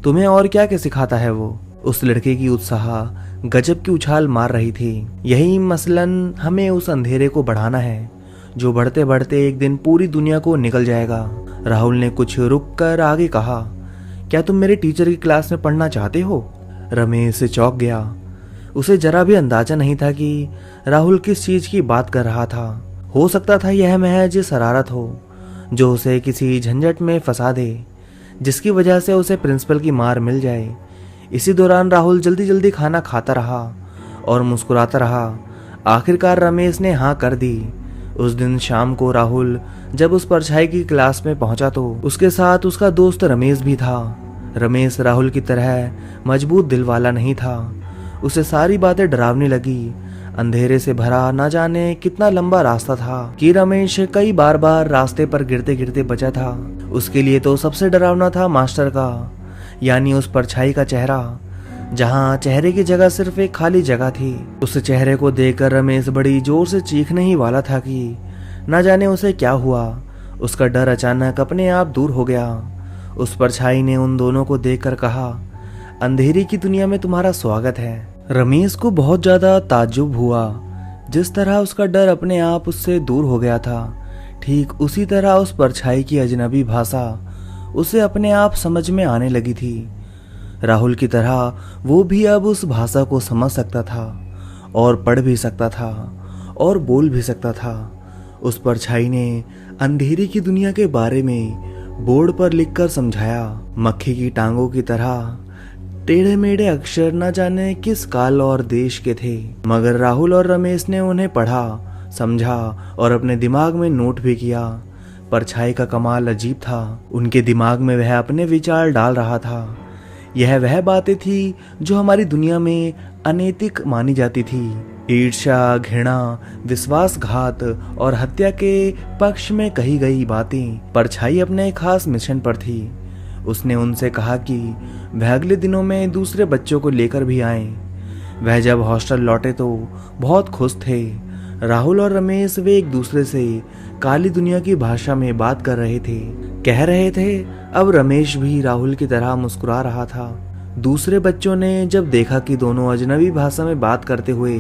तुम्हें और क्या क्या सिखाता है वो? उस लड़के की उत्साह गजब की उछाल मार रही थी। यही मसलन हमें उस अंधेरे को बढ़ाना है जो बढ़ते बढ़ते एक दिन पूरी दुनिया को निकल जाएगा। राहुल ने कुछ रुक कर आगे कहा, क्या तुम मेरे टीचर की क्लास में पढ़ना चाहते हो? रमेश चौंक गया। उसे जरा भी अंदाजा नहीं था कि राहुल किस चीज की बात कर रहा था। हो सकता था यह महज शरारत हो जो उसे किसी झंझट में फंसा दे, जिसकी वजह से उसे प्रिंसिपल की मार मिल जाए। इसी दौरान राहुल जल्दी जल्दी खाना खाता रहा और मुस्कुराता रहा। आखिरकार रमेश ने हाँ कर दी। उस दिन शाम को राहुल जब उस परछाई की क्लास में पहुंचा तो उसके साथ उसका दोस्त रमेश भी था। रमेश राहुल की तरह मजबूत दिल वाला नहीं था। उसे सारी बातें डरावनी लगी। अंधेरे से भरा ना जाने कितना लंबा रास्ता था कि रमेश कई बार रास्ते पर गिरते गिरते बचा था। उसके लिए तो सबसे डरावना था मास्टर का, यानी उस परछाई का चेहरा, जहां चेहरे की जगह सिर्फ एक खाली जगह थी। उस चेहरे को देखकर रमेश बड़ी जोर से चीखने ही वाला था कि न जाने उसे क्या हुआ। उसका डर अचानक अपने आप दूर हो गया। उस परछाई ने उन दोनों को देखकर कहा, अंधेरी की दुनिया में तुम्हारा स्वागत है। रमेश को बहुत ज्यादा ताज्जुब हुआ। जिस तरह उसका डर अपने आप उससे दूर हो गया था, ठीक उसी तरह उस परछाई की अजनबी भाषा उसे अपने आप समझ में आने लगी थी। राहुल की तरह वो भी अब उस भाषा को समझ सकता था और पढ़ भी सकता था और बोल भी सकता था। उस परछाई ने अंधेरी की दुनिया के बारे में बोर्ड पर लिखकर समझाया। मक्खी की टांगों की तरह टेढ़े मेढ़े अक्षर न जाने किस काल और देश के थे, मगर राहुल और रमेश ने उन्हें पढ़ा, समझा और अपने दिमाग में नोट भी किया। परछाई का कमाल अजीब था। उनके दिमाग में वह अपने विचार डाल रहा था। यह वह बातें थी जो हमारी दुनिया में अनैतिक मानी जाती थी। ईर्ष्या, घृणा, विश्वासघात और हत्या के पक्ष में कही गई बातें। परछाई अपने खास मिशन पर थी। उसने उनसे कहा कि वह अगले दिनों में दूसरे बच्चों को लेकर भी आए। वह जब हॉस्टल लौटे तो बहुत खुश थे। राहुल और रमेश वे एक दूसरे से काली दुनिया की भाषा में बात कर रहे थे। कह रहे थे अब रमेश भी राहुल की तरह मुस्कुरा रहा था। दूसरे बच्चों ने जब देखा कि दोनों अजनबी भाषा में बात करते हुए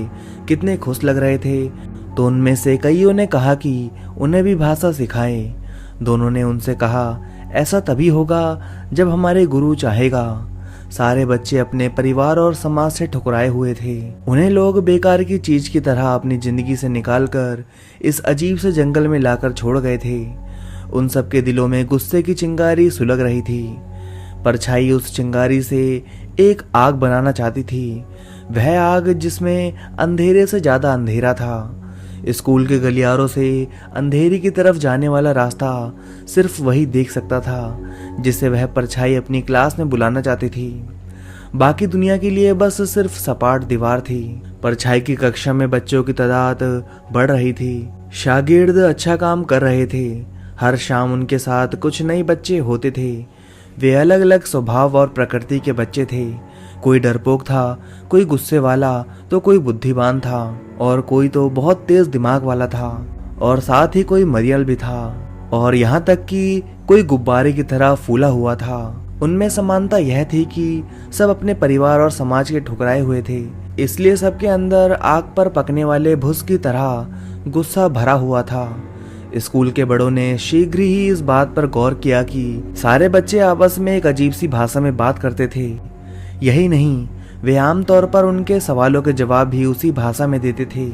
कितने खुश लग रहे थे, तो उनमें से कईयों ने कहा कि उन्हें भी भाषा सिखाएं। दोनों ने उनसे कहा, ऐसा तभी होगा जब हमारे गुरु चाहेगा। सारे बच्चे अपने परिवार और समाज से ठुकराए हुए थे। उन्हें लोग बेकार की चीज की तरह अपनी जिंदगी से निकालकर इस अजीब से जंगल में लाकर छोड़ गए थे। उन सबके दिलों में गुस्से की चिंगारी सुलग रही थी। परछाई उस चिंगारी से एक आग बनाना चाहती थी, वह आग जिसमें अंधेरे से ज्यादा अंधेरा था। स्कूल के गलियारों से अंधेरी की तरफ जाने वाला रास्ता सिर्फ वही देख सकता था जिसे वह परछाई अपनी क्लास में बुलाना चाहती थी। बाकी दुनिया के लिए बस सिर्फ सपाट दीवार थी। परछाई की कक्षा में बच्चों की तादाद बढ़ रही थी। शागिर्द अच्छा काम कर रहे थे। हर शाम उनके साथ कुछ नए बच्चे होते थे। वे अलग अलग स्वभाव और प्रकृति के बच्चे थे। कोई डरपोक था, कोई गुस्से वाला, तो कोई बुद्धिमान था और कोई तो बहुत तेज दिमाग वाला था, और साथ ही कोई मरियल भी था, और यहाँ तक कि कोई गुब्बारे की तरह फूला हुआ था। उनमें समानता यह थी कि सब अपने परिवार और समाज के ठुकराए हुए थे, इसलिए सबके अंदर आग पर पकने वाले भुस की तरह गुस्सा भरा हुआ था। स्कूल के बड़ों ने शीघ्र ही इस बात पर गौर किया कि सारे बच्चे आपस में एक अजीब सी भाषा में बात करते थे। यही नहीं, वे आमतौर पर उनके सवालों के जवाब भी उसी भाषा में देते थे।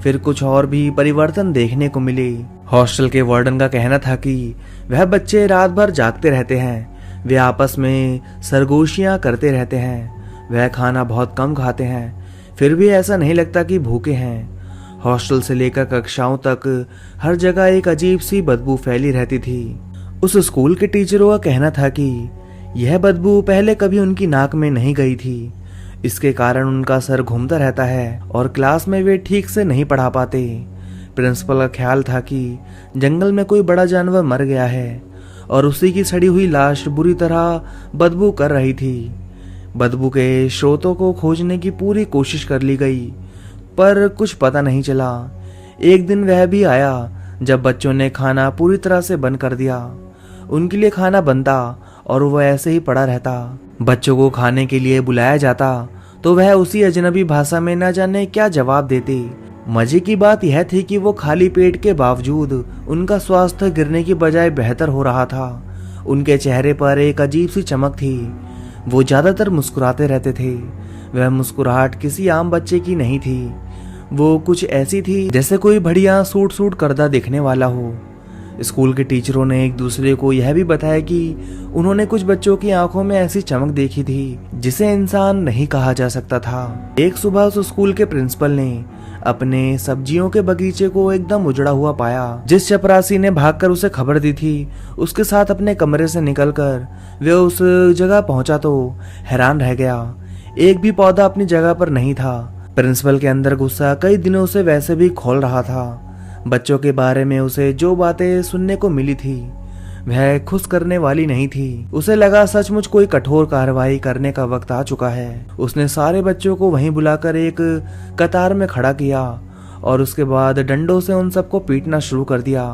फिर कुछ और भी परिवर्तन देखने को मिले। हॉस्टल के वार्डन का कहना था कि वह बच्चे रात भर जागते रहते हैं, वे आपस में सरगोशियां करते रहते हैं, वह खाना बहुत कम खाते हैं, फिर भी ऐसा नहीं लगता कि भूखे हैं। हॉस्टल से लेकर कक्षाओं तक हर जगह एक अजीब सी बदबू फैली रहती थी। उस स्कूल के टीचरों का कहना था कि यह बदबू पहले कभी उनकी नाक में नहीं गई थी। इसके कारण उनका सर घूमता रहता है और क्लास में वे ठीक से नहीं पढ़ा पाते। प्रिंसिपल का ख्याल था कि जंगल में कोई बड़ा जानवर मर गया है और उसी की सड़ी हुई लाश बुरी तरह बदबू कर रही थी। बदबू के स्रोतों को खोजने की पूरी कोशिश कर ली गई, पर कुछ पता नहीं चला। एक दिन वह भी आया जब बच्चों ने खाना पूरी तरह से बंद कर दिया। उनके लिए खाना बनता और वह ऐसे ही पड़ा रहता। बच्चों को खाने के लिए बुलाया जाता तो वह उसी अजनबी भाषा में न जाने क्या जवाब देते। मजे की बात यह थी कि वो खाली पेट के बावजूद उनका स्वास्थ्य गिरने की बजाय बेहतर हो रहा था। उनके चेहरे पर एक अजीब सी चमक थी। वो ज्यादातर मुस्कुराते रहते थे। वह मुस्कुराहट किसी आम बच्चे की नहीं थी। वो कुछ ऐसी थी जैसे कोई बढ़िया सूट करदा दिखने वाला हो। स्कूल के टीचरों ने एक दूसरे को यह भी बताया कि उन्होंने कुछ बच्चों की आंखों में ऐसी चमक देखी थी जिसे इंसान नहीं कहा जा सकता था। एक सुबह उस स्कूल के प्रिंसिपल ने अपने सब्जियों के बगीचे को एकदम उजड़ा हुआ पाया। जिस चपरासी ने भागकर उसे खबर दी थी, उसके साथ अपने कमरे से निकलकर वे उस जगह पहुंचा तो हैरान रह गया। एक भी पौधा अपनी जगह पर नहीं था। प्रिंसिपल के अंदर गुस्सा कई दिनों से वैसे भी खोल रहा था। बच्चों के बारे में उसे जो बातें सुनने को मिली थी वह खुश करने वाली नहीं थी। उसे लगा सचमुच कोई कठोर कार्रवाई करने का वक्त आ चुका है। उसने सारे बच्चों को वहीं बुलाकर एक कतार में खड़ा किया और उसके बाद डंडों से उन सबको पीटना शुरू कर दिया।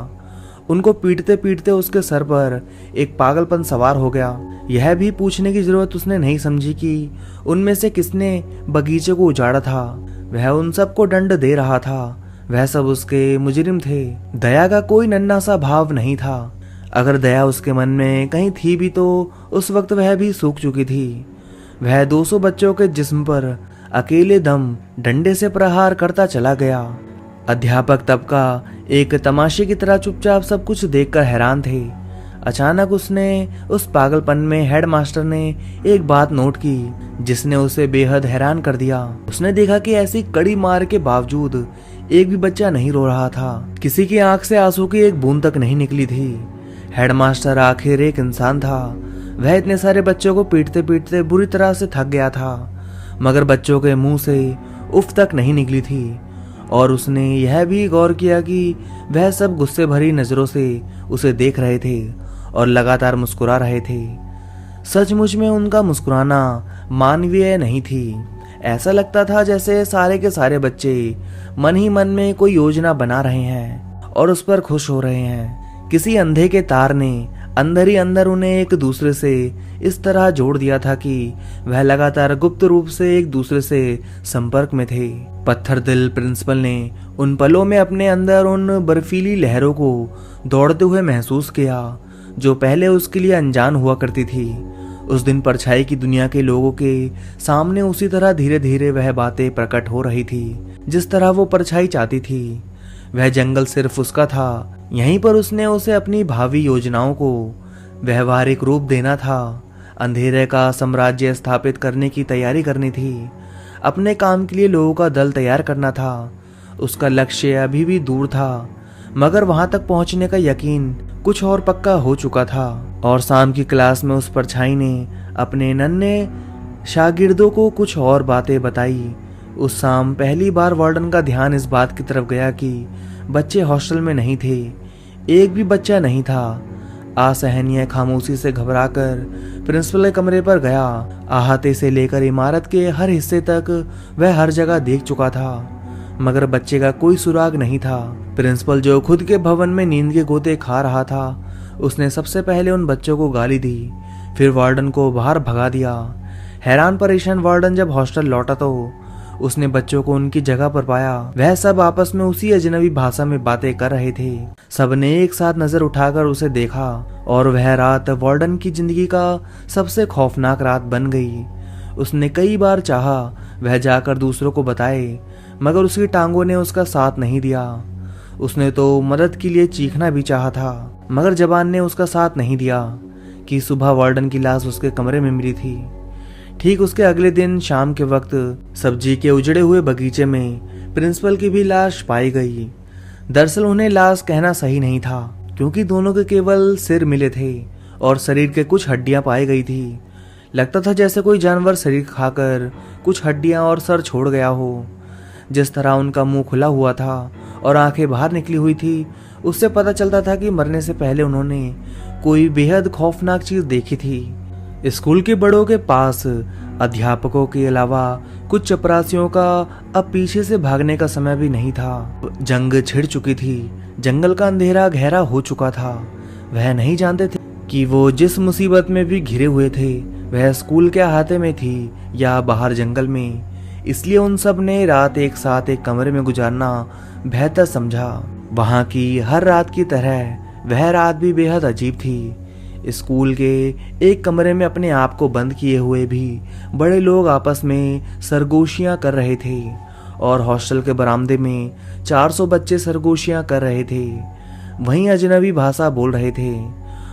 उनको पीटते पीटते उसके सर पर एक पागलपन सवार हो गया। यह भी पूछने की जरूरत उसने नहीं समझी कि उनमें से किसने बगीचे को उजाड़ा था। वह उन सबको दंड दे रहा था। वह सब उसके मुजरिम थे। दया का कोई नन्हा सा भाव नहीं था। अगर दया उसके मन में कहीं थी भी तो उस वक्त वह भी सूख चुकी थी। वह 200 बच्चों के जिस्म पर अकेले दम डंडे से प्रहार करता चला गया। अध्यापक तबका एक तमाशे की तरह चुपचाप सब कुछ देखकर हैरान थे। अचानक उसने उस पागलपन में हेडमास्टर ने एक बात नोट की जिसने उसे बेहद हैरान कर दिया। उसने देखा कि ऐसी कड़ी मार के बावजूद एक भी बच्चा नहीं रो रहा था। किसी की आंख से आंसू की एक बूंद तक नहीं निकली थी। हेडमास्टर आखिर एक इंसान था वह इतने सारे बच्चों को पीटते पीटते बुरी तरह से थक गया था, मगर बच्चों के मुंह से उफ तक नहीं निकली थी। और उसने यह भी गौर किया कि वह सब गुस्से भरी नजरों से उसे देख रहे थे और लगातार मुस्कुरा रहे थे। सचमुच में उनका मुस्कुराना मानवीय नहीं थी। ऐसा लगता था जैसे सारे के सारे बच्चे मन ही मन में कोई योजना बना रहे हैं और उस पर खुश हो रहे हैं। किसी अंधे के तार ने अंदर ही अंदर उन्हें एक दूसरे से इस तरह जोड़ दिया था कि वह लगातार गुप्त रूप से एक दूसरे से संपर्क में थे। पत्थर दिल प्रिंसिपल ने उन पलों में अपने अंदर उन बर्फीली लहरों को दौड़ते हुए महसूस किया जो पहले उसके लिए अनजान हुआ करती थी। उस दिन परछाई की दुनिया के लोगों के सामने उसी तरह धीरे धीरे वह बातें प्रकट हो रही थी जिस तरह वो परछाई चाहती थी। वह जंगल सिर्फ उसका था, यहीं पर उसने उसे अपनी भावी योजनाओं को व्यवहारिक रूप देना था। अंधेरे का साम्राज्य स्थापित करने की तैयारी करनी थी, अपने काम के लिए लोगों का दल तैयार करना था। उसका लक्ष्य अभी भी दूर था, मगर वहां तक पहुंचने का यकीन कुछ और पक्का हो चुका था। और शाम की क्लास में उस परछाई ने अपने नन्हे शागिर्दों को कुछ और बातें बताई। उस शाम पहली बार वार्डन का ध्यान इस बात की तरफ गया कि बच्चे हॉस्टल में नहीं थे। एक भी बच्चा नहीं था। असहनीय खामोशी से घबराकर प्रिंसिपल के कमरे पर गया। अहाते से लेकर इमारत के हर हिस्से तक वह हर जगह देख चुका था, मगर बच्चे का कोई सुराग नहीं था। प्रिंसिपल जो खुद के भवन में नींद के गोते खा रहा था, उसने सबसे पहले उन बच्चों को गाली दी, फिर वार्डन को बाहर भगा दिया। हैरान परेशान वार्डन जब हॉस्टल लौटा तो उसने बच्चों को उनकी जगह पर पाया। वह सब आपस में उसी अजनबी भाषा में बातें कर रहे थे। सबने एक साथ नजर उठाकर उसे देखा और वह रात वार्डन की जिंदगी का सबसे खौफनाक रात बन गई। उसने कई बार चाहा वह जाकर दूसरों को बताए, मगर उसकी टांगों ने उसका साथ नहीं दिया। उसने तो मदद के लिए चीखना भी चाहा था, मगर जबान ने उसका साथ नहीं दिया। कि सुबह वार्डन की लाश उसके कमरे में मिली थी। ठीक उसके अगले दिन शाम के वक्त सब्जी के उजड़े हुए बगीचे में प्रिंसिपल की भी लाश पाई गई। दरअसल उन्हें लाश कहना सही नहीं था, क्योंकि दोनों के केवल सिर मिले थे और शरीर के कुछ हड्डियां पाई गई थी। लगता था जैसे कोई जानवर शरीर खाकर कुछ हड्डियां और सर छोड़ गया हो। जिस तरह उनका मुंह खुला हुआ था और आंखें बाहर निकली हुई थी, उससे पता चलता था कि मरने से पहले उन्होंने कोई बेहद खौफनाक चीज देखी थी। स्कूल के बड़ों के पास अध्यापकों के अलावा कुछ चपरासियों का अब पीछे से भागने का समय भी नहीं था। जंग छिड़ चुकी थी, जंगल का अंधेरा गहरा हो चुका था। वह नहीं जानते थे कि वो जिस मुसीबत में भी घिरे हुए थे वह स्कूल के अहाते में थी या बाहर जंगल में। इसलिए उन सब ने रात एक साथ एक कमरे में गुजारना बेहतर समझा। वहां की हर रात की तरह वह रात भी बेहद अजीब थी। स्कूल के एक कमरे में अपने आप को बंद किए हुए भी बड़े लोग आपस में सरगोशियां कर रहे थे और हॉस्टल के बरामदे में 400 बच्चे सरगोशियां कर रहे थे। वहीं अजनबी भाषा बोल रहे थे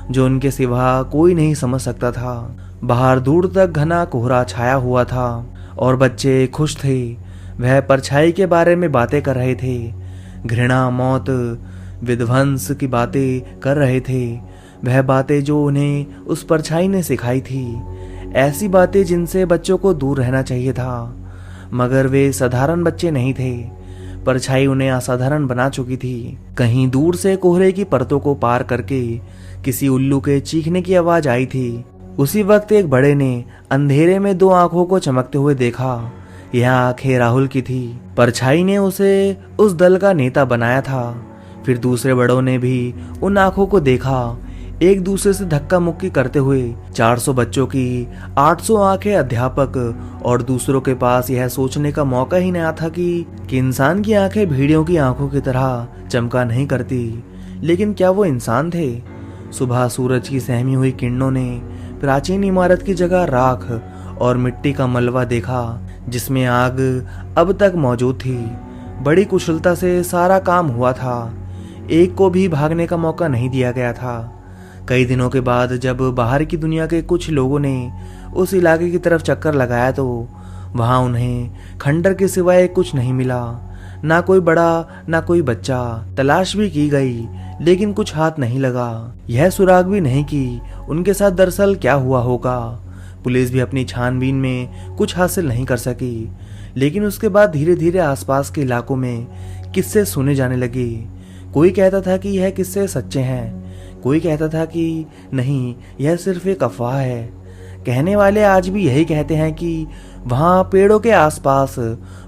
जो उनके सिवा कोई नहीं समझ सकता था। बाहर दूर तक घना कोहरा छाया हुआ था और बच्चे खुश थे। वह परछाई के बारे में बातें कर रहे थे, घृणा, मौत, विध्वंस की बातें कर रहे थे। वह बातें जो उन्हें उस परछाई ने सिखाई थी, ऐसी बातें जिनसे बच्चों को दूर रहना चाहिए था। मगर वे साधारण बच्चे नहीं थे। परछाई उन्हें असाधारण बना चुकी थी। कहीं दूर से कोहरे की परतों को पार करके किसी उल्लू के चीखने की आवाज आई थी। उसी वक्त एक बड़े ने अंधेरे में 2 आंखों को चमकते हुए देखा। यह आंखें राहुल की थी। परछाई ने उसे उस दल का नेता बनाया था। फिर दूसरे बड़ों ने भी उन आंखों को देखा, एक दूसरे से धक्का मुक्की करते हुए। 400 बच्चों की 800 आंखें अध्यापक और दूसरों के पास यह सोचने का मौका ही नहीं था कि इंसान की आंखें भेड़ियों की आंखों की तरह चमका नहीं करती। लेकिन क्या वो इंसान थे? सुबह सूरज की सहमी हुई किरणों ने प्राचीन इमारत की जगह राख और मिट्टी का मलबा देखा, जिसमें आग अब तक मौजूद थी। बड़ी कुशलता से सारा काम हुआ था। एक को भी भागने का मौका नहीं दिया गया था। कई दिनों के बाद जब बाहर की दुनिया के कुछ लोगों ने उस इलाके की तरफ चक्कर लगाया तो वहां उन्हें खंडर के सिवाय कुछ नहीं मिला। ना कोई बड़ा ना कोई बच्चा। तलाश भी की गई लेकिन कुछ हाथ नहीं लगा। यह सुराग भी नहीं कि उनके साथ दरअसल क्या हुआ होगा। पुलिस भी अपनी छानबीन में कुछ हासिल नहीं कर सकी। लेकिन उसके बाद धीरे धीरे आसपास के इलाकों में किस्से सुने जाने लगे। कोई कहता था कि यह किस्से सच्चे हैं, कोई कहता था कि नहीं, यह सिर्फ एक अफवाह है। कहने वाले आज भी यही कहते हैं कि वहाँ पेड़ों के आसपास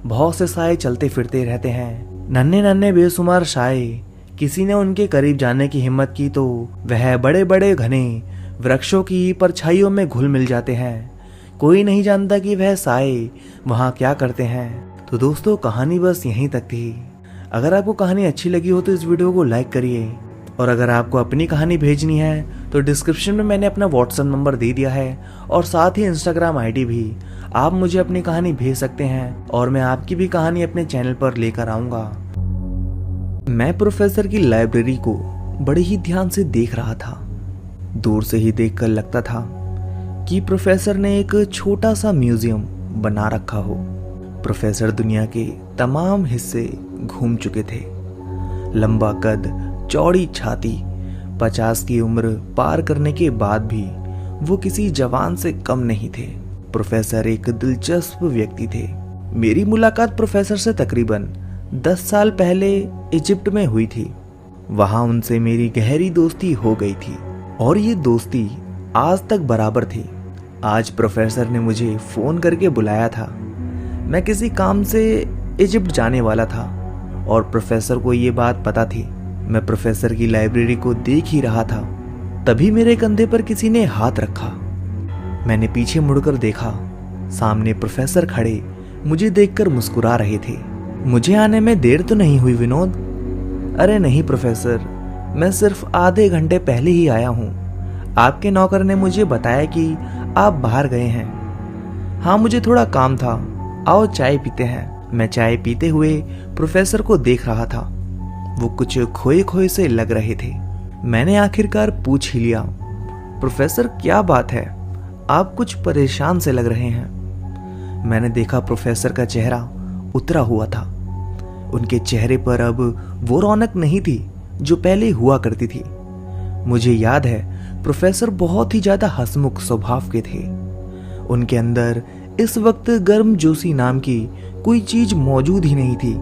बहुत से साए चलते फिरते रहते हैं, नन्हे नन्हे बेशुमार साए। किसी ने उनके करीब जाने की हिम्मत की तो वह बड़े बड़े घने वृक्षों की परछाइयों में घुल मिल जाते हैं। कोई नहीं जानता कि वह साए वहाँ क्या करते हैं। तो दोस्तों, कहानी बस यहीं तक थी। अगर आपको कहानी अच्छी लगी हो तो इस वीडियो को लाइक करिए, और अगर आपको अपनी कहानी भेजनी है तो डिस्क्रिप्शन में मैंने अपना व्हाट्सएप नंबर दे दिया है, और साथ ही इंस्टाग्राम आईडी भी। आप मुझे अपनी कहानी भेज सकते हैं और मैं आपकी भी कहानी अपने चैनल पर लेकर आऊंगा। मैं प्रोफेसर की लाइब्रेरी को बड़े ही ध्यान से देख रहा था। दूर से ही देखकर लगता था कि प्रोफेसर ने एक छोटा सा म्यूजियम बना रखा हो। प्रोफेसर दुनिया के तमाम हिस्से घूम चुके थे। लंबा कद, चौड़ी छाती, 50 की उम्र पार करने के बाद भी वो किसी जवान से कम नहीं थे। प्रोफेसर एक दिलचस्प व्यक्ति थे। मेरी मुलाकात प्रोफेसर से तकरीबन 10 साल पहले इजिप्ट में हुई थी। वहां उनसे मेरी गहरी दोस्ती हो गई थी और ये दोस्ती आज तक बराबर थी। आज प्रोफेसर ने मुझे फोन करके बुलाया था। मैं किसी काम से इजिप्ट जाने वाला था और प्रोफेसर को ये बात पता थी। मैं प्रोफेसर की लाइब्रेरी को देख ही रहा था, तभी मेरे कंधे पर किसी ने हाथ रखा। मैंने पीछे मुड़कर देखा। सामने प्रोफेसर खड़े मुझे देखकर मुस्कुरा रहे थे। मुझे आने में देर तो नहीं हुई विनोद? अरे नहीं प्रोफेसर, मैं सिर्फ आधे घंटे पहले ही आया हूँ। आपके नौकर ने मुझे बताया कि आप बाहर गए हैं। हाँ, मुझे थोड़ा काम था। आओ चाय पीते हैं। मैं चाय पीते हुए प्रोफेसर को देख रहा था। वो कुछ खोए खोए से लग रहे थे। मैंने आखिरकार पूछ ही लिया, प्रोफेसर क्या बात है, आप कुछ परेशान से लग रहे हैं। मैंने देखा प्रोफेसर का चेहरा उतरा हुआ था। उनके चेहरे पर अब वो रौनक नहीं थी जो पहले हुआ करती थी। मुझे याद है प्रोफेसर बहुत ही ज्यादा हंसमुख स्वभाव के थे। उनके अंदर इस वक्त गर्मजोशी नाम की कोई चीज मौजूद ही नहीं थी।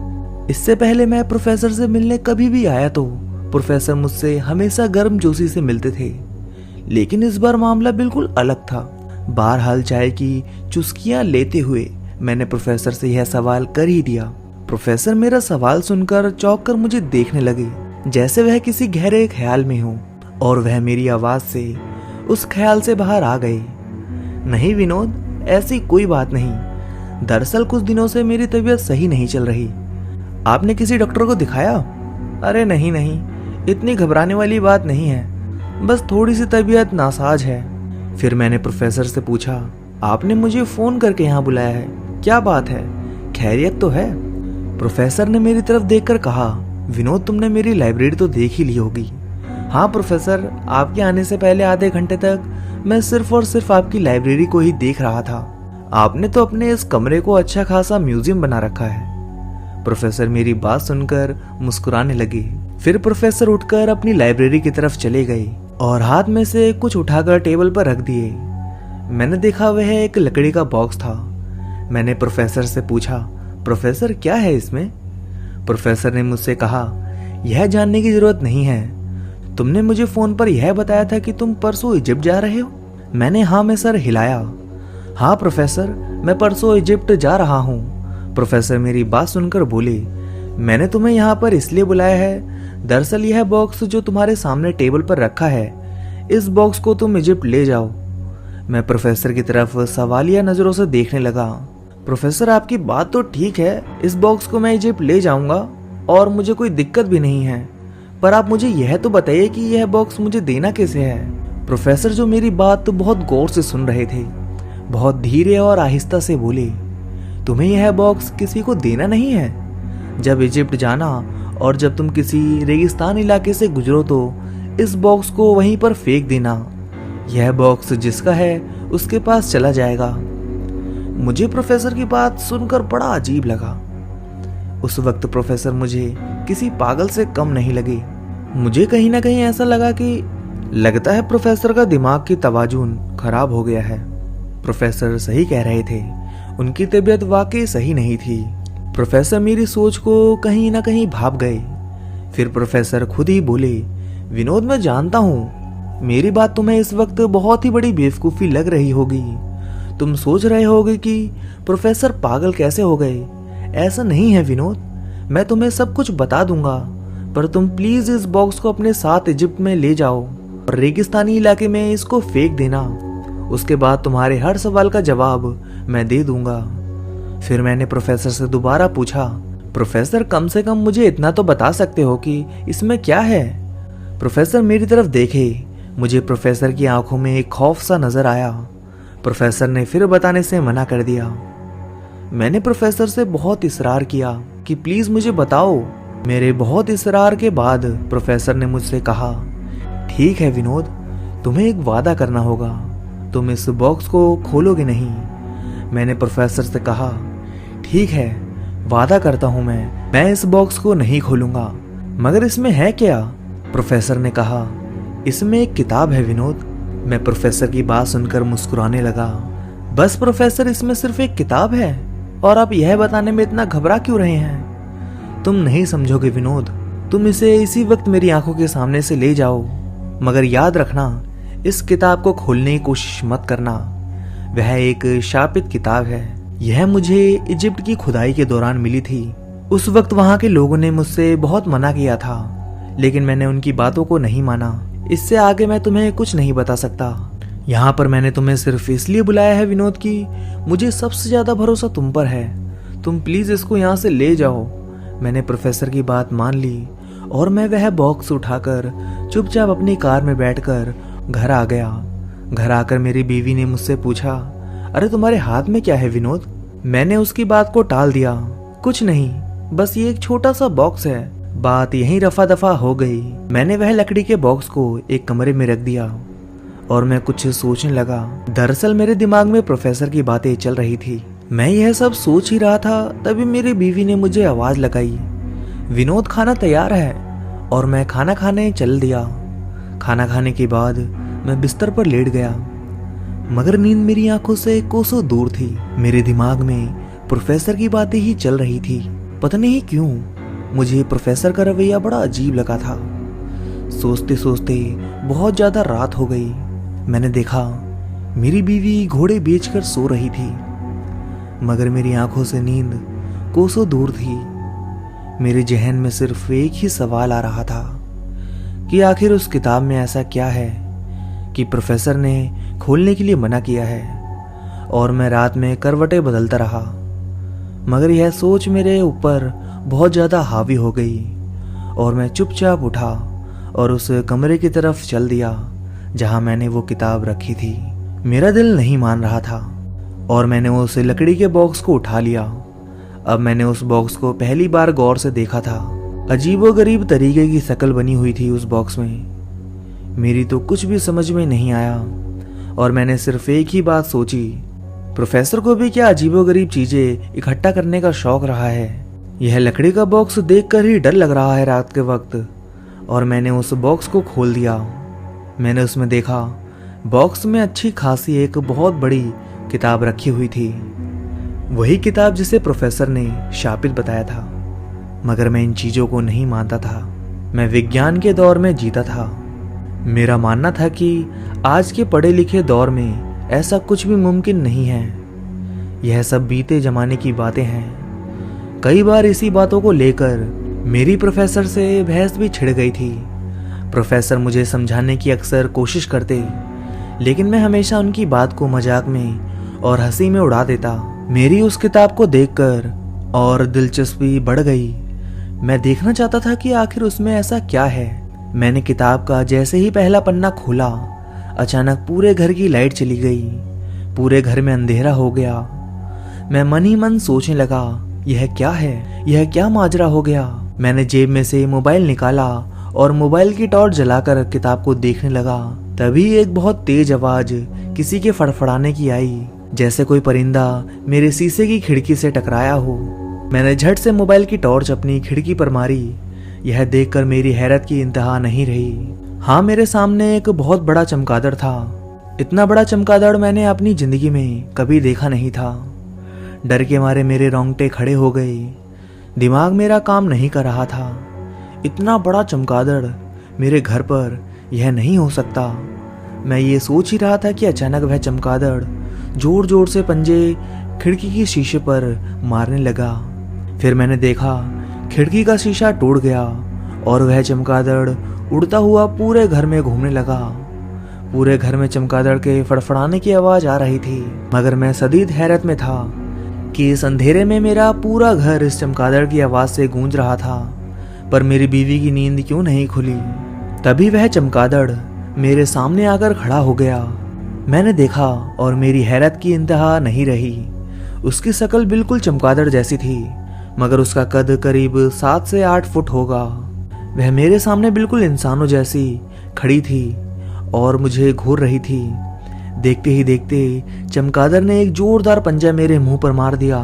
इससे पहले मैं प्रोफेसर से मिलने कभी भी आया तो प्रोफेसर मुझसे हमेशा गर्मजोशी से मिलते थे, लेकिन इस बार मामला बिल्कुल अलग था। बहरहाल चाय की चुस्कियां लेते हुए मैंने प्रोफेसर से यह सवाल कर ही दिया। प्रोफेसर मेरा सवाल सुनकर चौंक कर मुझे देखने लगे, जैसे वह किसी गहरे ख्याल में हो, और वह मेरी आवाज से उस ख्याल से बाहर आ गए। नहीं विनोद, ऐसी कोई बात नहीं। दरअसल कुछ दिनों से मेरी तबीयत सही नहीं चल रही। आपने किसी डॉक्टर को दिखाया? अरे नहीं नहीं, इतनी घबराने वाली बात नहीं है, बस थोड़ी सी तबीयत नासाज है। फिर मैंने प्रोफेसर से पूछा, आपने मुझे फोन करके यहाँ बुलाया है, क्या बात है, खैरियत तो है? प्रोफेसर ने मेरी तरफ देखकर कहा, विनोद तुमने मेरी लाइब्रेरी तो देख ही ली होगी। हाँ प्रोफेसर, आपके आने से पहले आधे घंटे तक मैं सिर्फ और सिर्फ आपकी लाइब्रेरी को ही देख रहा था। आपने तो अपने इस कमरे को अच्छा खासा म्यूजियम बना रखा है। प्रोफेसर मेरी बात सुनकर मुस्कुराने लगे। फिर प्रोफेसर उठकर अपनी लाइब्रेरी की तरफ चले गए और हाथ में से कुछ उठाकर टेबल पर रख दिए। मैंने देखा वह एक लकड़ी का बॉक्स था। मैंने प्रोफेसर से पूछा, प्रोफेसर क्या है इसमें? प्रोफेसर ने मुझसे कहा, यह जानने की जरूरत नहीं है। तुमने मुझे फोन पर यह बताया था कि तुम परसों इजिप्ट जा रहे हो। मैंने हाँ में सर हिलाया। हाँ प्रोफेसर, मैं परसों इजिप्ट जा रहा हूँ। प्रोफेसर मेरी बात सुनकर बोले, मैंने तुम्हें यहाँ पर इसलिए बुलाया है, दरअसल यह बॉक्स जो तुम्हारे सामने टेबल पर रखा है, इस बॉक्स को तुम इजिप्ट ले जाओ। मैं प्रोफेसर की तरफ सवालिया नजरों से देखने लगा। प्रोफेसर आपकी बात तो ठीक है, इस बॉक्स को मैं इजिप्ट ले जाऊंगा और मुझे कोई दिक्कत भी नहीं है, पर आप मुझे यह तो बताइए कि यह बॉक्स मुझे देना कैसे है? प्रोफेसर जो मेरी बात तो बहुत गौर से सुन रहे थे, बहुत धीरे और आहिस्ता से बोले, तुम्हें यह बॉक्स किसी को देना नहीं है। जब इजिप्ट जाना और जब तुम किसी रेगिस्तान इलाके से गुजरो तो इस बॉक्स को वहीं पर फेंक देना। यह बॉक्स जिसका है उसके पास चला जाएगा। मुझे प्रोफेसर की बात सुनकर बड़ा अजीब लगा। उस वक्त प्रोफेसर मुझे किसी पागल से कम नहीं लगे। मुझे कहीं ना कहीं ऐसा लगा कि लगता है प्रोफेसर का दिमाग की तवाजुन खराब हो गया है। प्रोफेसर सही कह रहे थे, उनकी तबीयत वाकई सही नहीं थी। प्रोफेसर मेरी सोच को कहीं ना कहीं भाप गए। फिर प्रोफेसर खुद ही बोले, विनोद मैं जानता हूँ मेरी बात तुम्हें इस वक्त बहुत ही बड़ी बेवकूफ़ी लग रही होगी। तुम सोच रहे होगे कि प्रोफेसर पागल कैसे हो गए। ऐसा नहीं है विनोद, मैं तुम्हें सब कुछ बता दूंगा, पर तुम प्लीज इस बॉक्स को अपने साथ इजिप्ट में ले जाओ और रेगिस्तानी इलाके में इसको फेंक देना। उसके बाद तुम्हारे हर सवाल का जवाब मैं दे दूंगा। फिर मैंने प्रोफेसर से दोबारा पूछा, प्रोफेसर कम से कम मुझे इतना तो बता सकते हो कि इसमें क्या है। प्रोफेसर मेरी तरफ देखे। मुझे प्रोफेसर की आंखों में एक खौफ सा नजर आया। प्रोफेसर ने फिर बताने से मना कर दिया। मैंने प्रोफेसर से बहुत इशरार किया कि प्लीज मुझे बताओ। मेरे बहुत इशरार के बाद प्रोफेसर ने मुझसे कहा, ठीक है विनोद, तुम्हें एक वादा करना होगा, तुम इस बॉक्स को खोलोगे नहीं। मैंने प्रोफेसर से कहा, ठीक है वादा करता हूं मैं इस बॉक्स को नहीं खोलूंगा। मगर इसमें है क्या? प्रोफेसर ने कहा, इसमें एक किताब है विनोद। मैं प्रोफेसर की बात सुनकर मुस्कुराने लगा। बस प्रोफेसर, इसमें सिर्फ एक किताब है और आप यह बताने में इतना घबरा क्यों रहे हैं? तुम नहीं समझोगे विनोद, तुम इसे इसी वक्त मेरी आंखों के सामने से ले जाओ, मगर याद रखना इस किताब को खोलने की कोशिश मत करना। वह एक शापित किताब है। यह मुझे इजिप्ट की खुदाई के दौरान मिली थी। उस वक्त वहां के लोगों ने मुझसे बहुत मना किया था, लेकिन मैंने उनकी बातों को नहीं माना। इससे आगे मैं तुम्हें कुछ नहीं बता सकता। यहाँ पर मैंने तुम्हें सिर्फ इसलिए बुलाया है विनोद कि मुझे सबसे ज्यादा भरोसा तुम पर है। तुम प्लीज इसको यहाँ से ले जाओ। मैंने प्रोफेसर की बात मान ली और मैं वह बॉक्स उठाकर चुपचाप अपनी कार में बैठकर घर आ गया। घर आकर मेरी बीवी ने मुझसे पूछा, अरे तुम्हारे हाथ में क्या है विनोद? मैंने उसकी बात को टाल दिया, कुछ नहीं, बस ये एक छोटा सा बॉक्स है। बात यहीं रफा दफा हो गई। मैंने वह लकड़ी के बॉक्स को एक कमरे में रख दिया और मैं कुछ सोचने लगा। दरअसल मेरे दिमाग में प्रोफेसर की बातें चल रही थी। मैं यह सब सोच ही रहा था, तभी मेरी बीवी ने मुझे आवाज लगाई, विनोद खाना तैयार है। और मैं खाना खाने चल दिया। खाना खाने के बाद मैं बिस्तर पर लेट गया, मगर नींद मेरी आंखों से कोसों दूर थी। मेरे दिमाग में प्रोफेसर की बातें ही चल रही थी। पता नहीं क्यों मुझे प्रोफेसर का रवैया बड़ा अजीब लगा था। सोचते सोचते बहुत ज्यादा रात हो गई। मैंने देखा मेरी बीवी घोड़े बेचकर सो रही थी, मगर मेरी आंखों से नींद कोसों दूर थी। मेरे जहन में सिर्फ एक ही सवाल आ रहा था कि आखिर उस किताब में ऐसा क्या है कि प्रोफेसर ने खोलने के लिए मना किया है। और मैं रात में करवटें बदलता रहा, मगर यह सोच मेरे ऊपर बहुत ज़्यादा हावी हो गई और मैं चुपचाप उठा और उस कमरे की तरफ चल दिया जहां मैंने वो किताब रखी थी। मेरा दिल नहीं मान रहा था और मैंने उस लकड़ी के बॉक्स को उठा लिया। अब मैंने उस बॉक्स को पहली बार गौर से देखा था। अजीबोगरीब तरीके की शक्ल बनी हुई थी उस बॉक्स में। मेरी तो कुछ भी समझ में नहीं आया और मैंने सिर्फ एक ही बात सोची, प्रोफेसर को भी क्या अजीबोगरीब चीजें इकट्ठा करने का शौक रहा है। यह लकड़ी का बॉक्स देखकर ही डर लग रहा है रात के वक्त। और मैंने उस बॉक्स को खोल दिया। मैंने उसमें देखा बॉक्स में अच्छी खासी एक बहुत बड़ी किताब रखी हुई थी, वही किताब जिसे प्रोफेसर ने शापित बताया था। मगर मैं इन चीजों को नहीं मानता था। मैं विज्ञान के दौर में जीता था। मेरा मानना था कि आज के पढ़े लिखे दौर में ऐसा कुछ भी मुमकिन नहीं है। यह सब बीते जमाने की बातें हैं। कई बार इसी बातों को लेकर मेरी प्रोफेसर से बहस भी छिड़ गई थी। प्रोफेसर मुझे समझाने की अक्सर कोशिश करते, लेकिन मैं हमेशा उनकी बात को मजाक में और हंसी में उड़ा देता। मेरी उस किताब को देखकर और दिलचस्पी बढ़ गई। मैं देखना चाहता था कि आखिर उसमें ऐसा क्या है। मैंने किताब का जैसे ही पहला पन्ना खोला, अचानक पूरे घर की लाइट चली गई। पूरे घर में अंधेरा हो गया। मैं मन ही मन सोचने लगा, यह क्या है, यह क्या माजरा हो गया। मैंने जेब में से मोबाइल निकाला और मोबाइल की टॉर्च जलाकर किताब को देखने लगा। तभी एक बहुत तेज आवाज किसी के फड़फड़ाने की आई, जैसे कोई परिंदा मेरे शीशे की खिड़की से टकराया हो। मैंने झट से मोबाइल की टॉर्च अपनी खिड़की पर मारी। यह देखकर मेरी हैरत की इंतहा नहीं रही। हाँ, मेरे सामने एक बहुत बड़ा चमगादड़ था। इतना बड़ा चमगादड़ मैंने अपनी जिंदगी में कभी देखा नहीं था। डर के मारे मेरे रोंगटे खड़े हो गए। दिमाग मेरा काम नहीं कर रहा था। इतना बड़ा चमगादड़ मेरे घर पर, यह नहीं हो सकता। मैं ये सोच ही रहा था कि अचानक वह चमगादड़ जोर जोर से पंजे खिड़की की शीशे पर मारने लगा। फिर मैंने देखा खिड़की का शीशा टूट गया और वह चमगादड़ उड़ता हुआ पूरे घर में घूमने लगा। पूरे घर में चमगादड़ के फड़फड़ाने की आवाज आ रही थी, मगर मैं शदीद हैरत में था कि इस अंधेरे में मेरा पूरा घर इस चमगादड़ की आवाज से गूंज रहा था। पर मेरी बीवी की नींद क्यों नहीं खुली। तभी वह चमगादड़ मेरे सामने आकर खड़ा हो गया। मैंने देखा और मेरी हैरत की इंतहा नहीं रही। उसकी शक्ल बिल्कुल चमगादड़ जैसी थी, मगर उसका कद करीब 7 से 8 फुट होगा। वह मेरे सामने बिल्कुल इंसानों जैसी खड़ी थी और मुझे घूर रही थी। देखते ही देखते चमगादड़ ने एक जोरदार पंजा मेरे मुंह पर मार दिया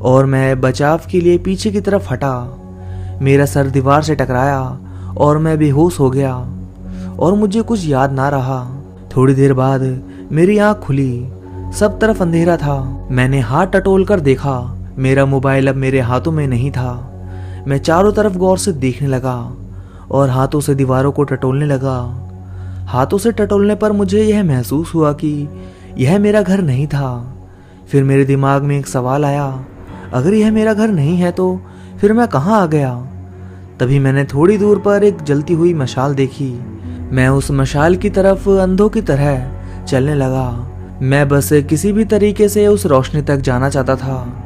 और मैं बचाव के लिए पीछे की तरफ हटा। मेरा सर दीवार से टकराया और मैं बेहोश हो गया और मुझे कुछ याद ना रहा। थोड़ी देर बाद मेरी आंख खुली। सब तरफ अंधेरा था। मैंने हाथ टटोल कर देखा। मेरा मोबाइल अब मेरे हाथों में नहीं था। मैं चारों तरफ गौर से देखने लगा और हाथों से दीवारों को टटोलने लगा। हाथों से टटोलने पर मुझे यह महसूस हुआ कि यह मेरा घर नहीं था। फिर मेरे दिमाग में एक सवाल आया, अगर यह मेरा घर नहीं है तो फिर मैं कहाँ आ गया। तभी मैंने थोड़ी दूर पर एक जलती हुई मशाल देखी। मैं उस मशाल की तरफ अंधों की तरह चलने लगा। मैं बस किसी भी तरीके से उस रोशनी तक जाना चाहता था।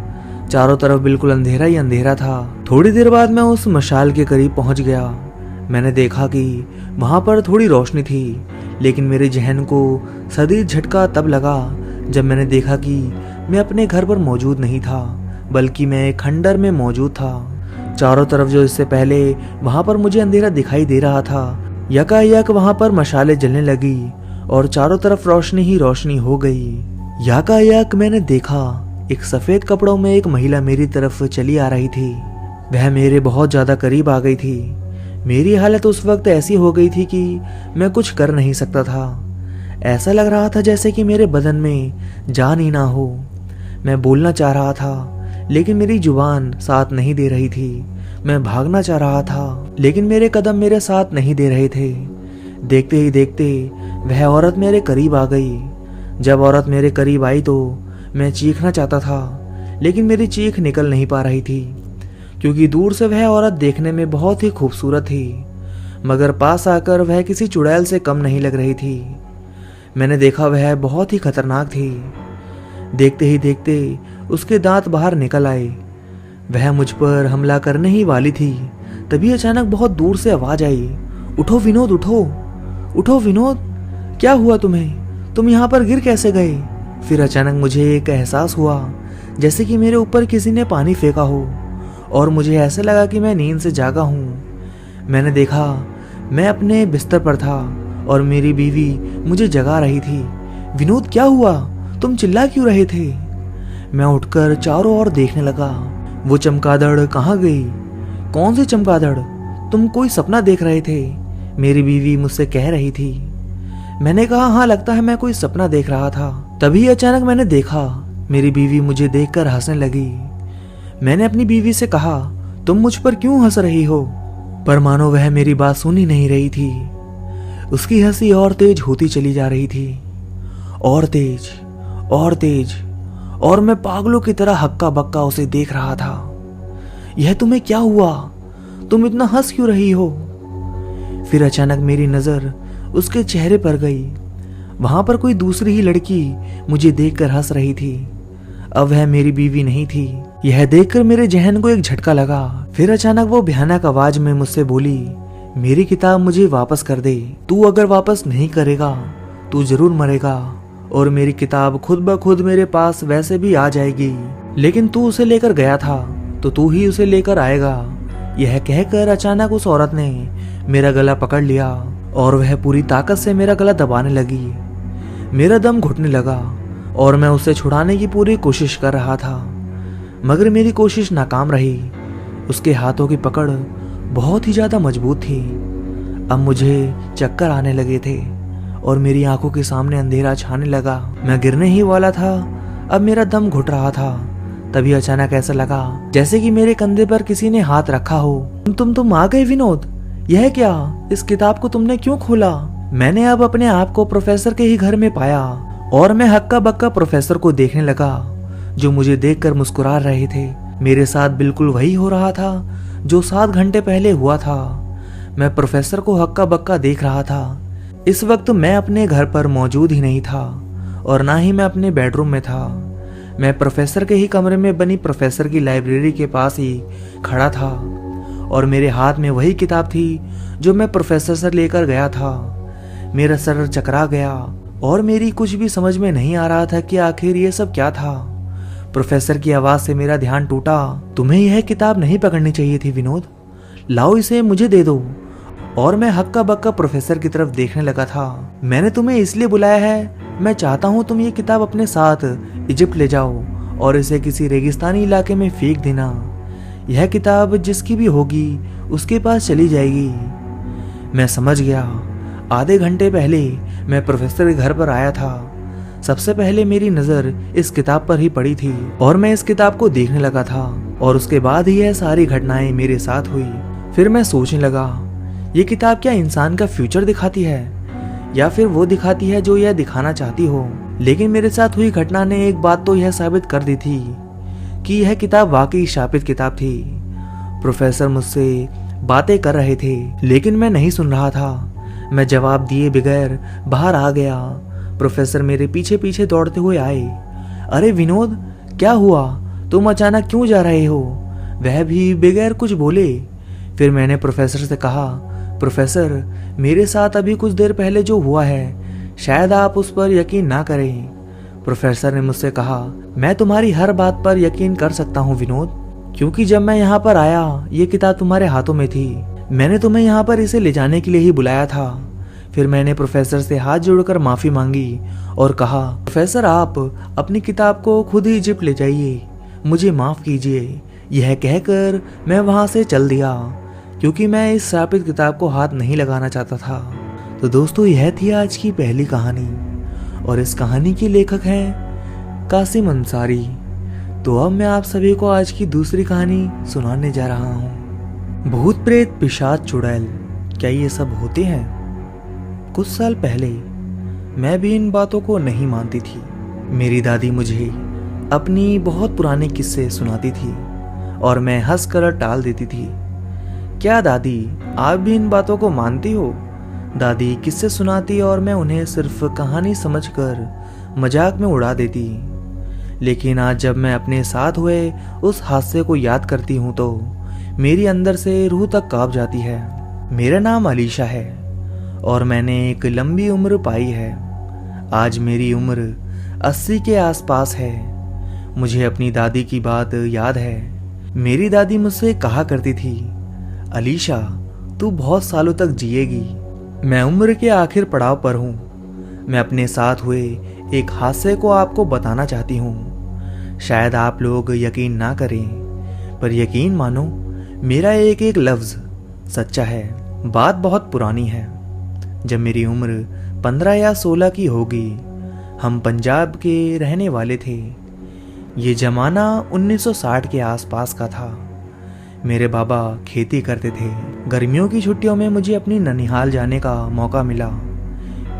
चारों तरफ बिल्कुल अंधेरा ही अंधेरा था। थोड़ी देर बाद मैं उस मशाल के करीब पहुंच गया। मैंने देखा कि वहां पर थोड़ी रोशनी थी, लेकिन मेरे जहन को शदीद झटका तब लगा जब मैंने देखा कि मैं अपने घर पर मौजूद नहीं था, बल्कि मैं एक खंडर में मौजूद था। चारों तरफ जो इससे पहले वहां पर मुझे अंधेरा दिखाई दे रहा था, यकायक वहां पर मशालें जलने लगी और चारों तरफ रोशनी ही रोशनी हो गई। यकायक मैंने देखा एक सफेद कपड़ों में एक महिला मेरी तरफ चली आ रही थी। वह मेरे बहुत ज्यादा करीब आ गई थी। मेरी हालत उस वक्त ऐसी हो गई थी कि मैं कुछ कर नहीं सकता था। ऐसा लग रहा था जैसे कि मेरे बदन में जान ही ना हो। मैं बोलना चाह रहा था, लेकिन मेरी जुबान साथ नहीं दे रही थी। मैं भागना चाह रहा था, लेकिन मेरे कदम मेरे साथ नहीं दे रहे थे। देखते ही देखते वह औरत मेरे करीब आ गई। जब औरत मेरे करीब आई तो मैं चीखना चाहता था, लेकिन मेरी चीख निकल नहीं पा रही थी, क्योंकि दूर से वह औरत देखने में बहुत ही खूबसूरत थी, मगर पास आकर वह किसी चुड़ैल से कम नहीं लग रही थी। मैंने देखा वह बहुत ही खतरनाक थी। देखते ही देखते उसके दांत बाहर निकल आए। वह मुझ पर हमला करने ही वाली थी। तभी अचानक बहुत दूर से आवाज आई, उठो विनोद, उठो उठो विनोद, क्या हुआ तुम्हें? तुम यहाँ पर गिर कैसे गए? फिर अचानक मुझे एक एहसास हुआ जैसे कि मेरे ऊपर किसी ने पानी फेंका हो और मुझे ऐसे लगा कि मैं नींद से जागा हूँ। मैंने देखा मैं अपने बिस्तर पर था और मेरी बीवी मुझे जगा रही थी। विनोद, क्या हुआ? तुम चिल्ला क्यों रहे थे? मैं उठकर चारों ओर देखने लगा। वो चमगादड़ कहाँ गई? कौन सी चमगादड़? तुम कोई सपना देख रहे थे? मेरी बीवी मुझसे कह रही थी। मैंने कहा, हाँ, लगता है मैं कोई सपना देख रहा था। तभी अचानक मैंने देखा मेरी बीवी मुझे देखकर हंसने लगी। मैंने अपनी बीवी से कहा, तुम मुझ पर क्यों हंस रही हो? पर मानो वह मेरी बात सुन ही नहीं रही थी। उसकी हंसी और तेज होती चली जा रही थी, और तेज और तेज, और मैं पागलों की तरह हक्का बक्का उसे देख रहा था। यह तुम्हें क्या हुआ? तुम इतना हंस क्यों रही हो? फिर अचानक मेरी नजर उसके चेहरे पर गई। वहां पर कोई दूसरी ही लड़की मुझे देखकर हंस रही थी। अब वह मेरी बीवी नहीं थी। यह देखकर मेरे जहन को एक झटका लगा। फिर अचानक वो भयानक आवाज में मुझसे बोली, मेरी किताब मुझे वापस कर दे। तू अगर वापस नहीं करेगा तू जरूर मरेगा, और मेरी किताब खुद ब खुद मेरे पास वैसे भी आ जाएगी, लेकिन तू उसे लेकर गया था तो तू ही उसे लेकर आएगा। यह कहकर अचानक उस औरत ने मेरा गला पकड़ लिया और वह पूरी ताकत से मेरा गला दबाने लगी। मेरा दम घुटने लगा और मैं उसे छुड़ाने की पूरी कोशिश कर रहा था, मगर मेरी कोशिश नाकाम रही। उसके हाथों की पकड़ बहुत ही ज़्यादा मजबूत थी। अब मुझे चक्कर आने लगे थे और मेरी आंखों के सामने अंधेरा छाने लगा। मैं गिरने ही वाला था। अब मेरा दम घुट रहा था। तभी अचानक ऐसा लगा जैसे कि मेरे कंधे पर किसी ने हाथ रखा हो। तुम आ गए विनोद। यह क्या? इस किताब को तुमने क्यों खोला? मैंने अब अपने आप को प्रोफेसर के ही घर में पाया और मैं हक्का बक्का प्रोफेसर को देखने लगा, जो मुझे देखकर मुस्कुरा रहे थे। मेरे साथ बिल्कुल वही हो रहा था जो 7 घंटे पहले हुआ था। मैं प्रोफेसर को हक्का बक्का देख रहा था। इस वक्त मैं अपने घर पर मौजूद ही नहीं था और ना ही मैं अपने बेडरूम में था। मैं प्रोफेसर के ही कमरे में बनी प्रोफेसर की लाइब्रेरी के पास ही खड़ा था और मेरे हाथ में वही किताब थी जो मैं प्रोफेसर से लेकर गया था। मेरा सर चकरा गया और मेरी कुछ भी समझ में नहीं आ रहा था कि आखिर ये सब क्या था। प्रोफेसर की आवाज से मेरा ध्यान टूटा। तुम्हें यह किताब नहीं पकड़नी चाहिए थी विनोद। लाओ इसे मुझे दे दो। और मैं हक्का बक्का प्रोफेसर की तरफ देखने लगा था। मैंने तुम्हें इसलिए बुलाया है, मैं चाहता हूँ तुम ये किताब अपने साथ इजिप्ट ले जाओ और इसे किसी रेगिस्तानी इलाके में फेंक देना। यह किताब जिसकी भी होगी उसके पास चली जाएगी। मैं समझ गया। आधे घंटे पहले मैं प्रोफेसर के घर पर आया था। सबसे पहले मेरी नजर इस किताब पर ही पड़ी थी और मैं इस किताब को देखने लगा था और उसके बाद ही यह सारी घटनाएं मेरे साथ हुई। फिर मैं सोचने लगा, ये किताब क्या इंसान का फ्यूचर दिखाती है या फिर वो दिखाती है जो यह दिखाना चाहती हो। लेकिन मेरे साथ हुई घटना ने एक बात तो यह साबित कर दी थी कि यह किताब वाकई शापित किताब थी। प्रोफेसर मुझसे बातें कर रहे थे लेकिन मैं नहीं सुन रहा था। मैं जवाब दिए बगैर बाहर आ गया। प्रोफेसर मेरे पीछे पीछे दौड़ते हुए आए। अरे विनोद, क्या हुआ? तुम अचानक क्यों जा रहे हो? वह भी बगैर कुछ बोले। फिर मैंने प्रोफेसर से कहा, प्रोफेसर, मेरे साथ अभी कुछ देर पहले जो हुआ है शायद आप उस पर यकीन ना करें। प्रोफेसर ने मुझसे कहा, मैं तुम्हारी हर बात पर यकीन कर सकता हूँ विनोद, क्योंकि जब मैं यहाँ पर आया ये किताब तुम्हारे हाथों में थी। मैंने तुम्हें यहाँ पर इसे ले जाने के लिए ही बुलाया था। फिर मैंने प्रोफेसर से हाथ जोड़कर माफी मांगी और कहा, प्रोफेसर आप अपनी किताब को खुद ही इजिप्ट ले जाइए, मुझे माफ कीजिए। यह कहकर मैं वहां से चल दिया क्योंकि मैं इस श्रापित किताब को हाथ नहीं लगाना चाहता था। तो दोस्तों, यह थी आज की पहली कहानी और इस कहानी के लेखक हैं कासिम अंसारी। तो अब मैं आप सभी को आज की दूसरी कहानी सुनाने जा रहा हूँ। भूत प्रेत पिशाच चुड़ैल, क्या ये सब होते हैं? कुछ साल पहले मैं भी इन बातों को नहीं मानती थी। मेरी दादी मुझे अपनी बहुत पुराने किस्से सुनाती थी और मैं हंसकर टाल देती थी। क्या दादी, आप भी इन बातों को मानती हो? दादी किस्से सुनाती और मैं उन्हें सिर्फ कहानी समझकर मजाक में उड़ा देती। लेकिन आज जब मैं अपने साथ हुए उस हादसे को याद करती हूँ तो मेरी अंदर से रूह तक कांप जाती है। मेरा नाम अलीशा है और मैंने एक लंबी उम्र पाई है। आज मेरी उम्र 80 के आसपास है। मुझे अपनी दादी की बात याद है। मेरी दादी मुझसे कहा करती थी, अलीशा तू बहुत सालों तक जिएगी। मैं उम्र के आखिर पड़ाव पर हूँ। मैं अपने साथ हुए एक हादसे को आपको बताना चाहती हूँ। शायद आप लोग यकीन ना करें, पर यकीन मानो मेरा एक एक लफ्ज सच्चा है। बात बहुत पुरानी है। जब मेरी उम्र 15 या 16 की होगी, हम पंजाब के रहने वाले थे। ये जमाना 1960 के आसपास का था। मेरे बाबा खेती करते थे। गर्मियों की छुट्टियों में मुझे अपनी ननिहाल जाने का मौका मिला।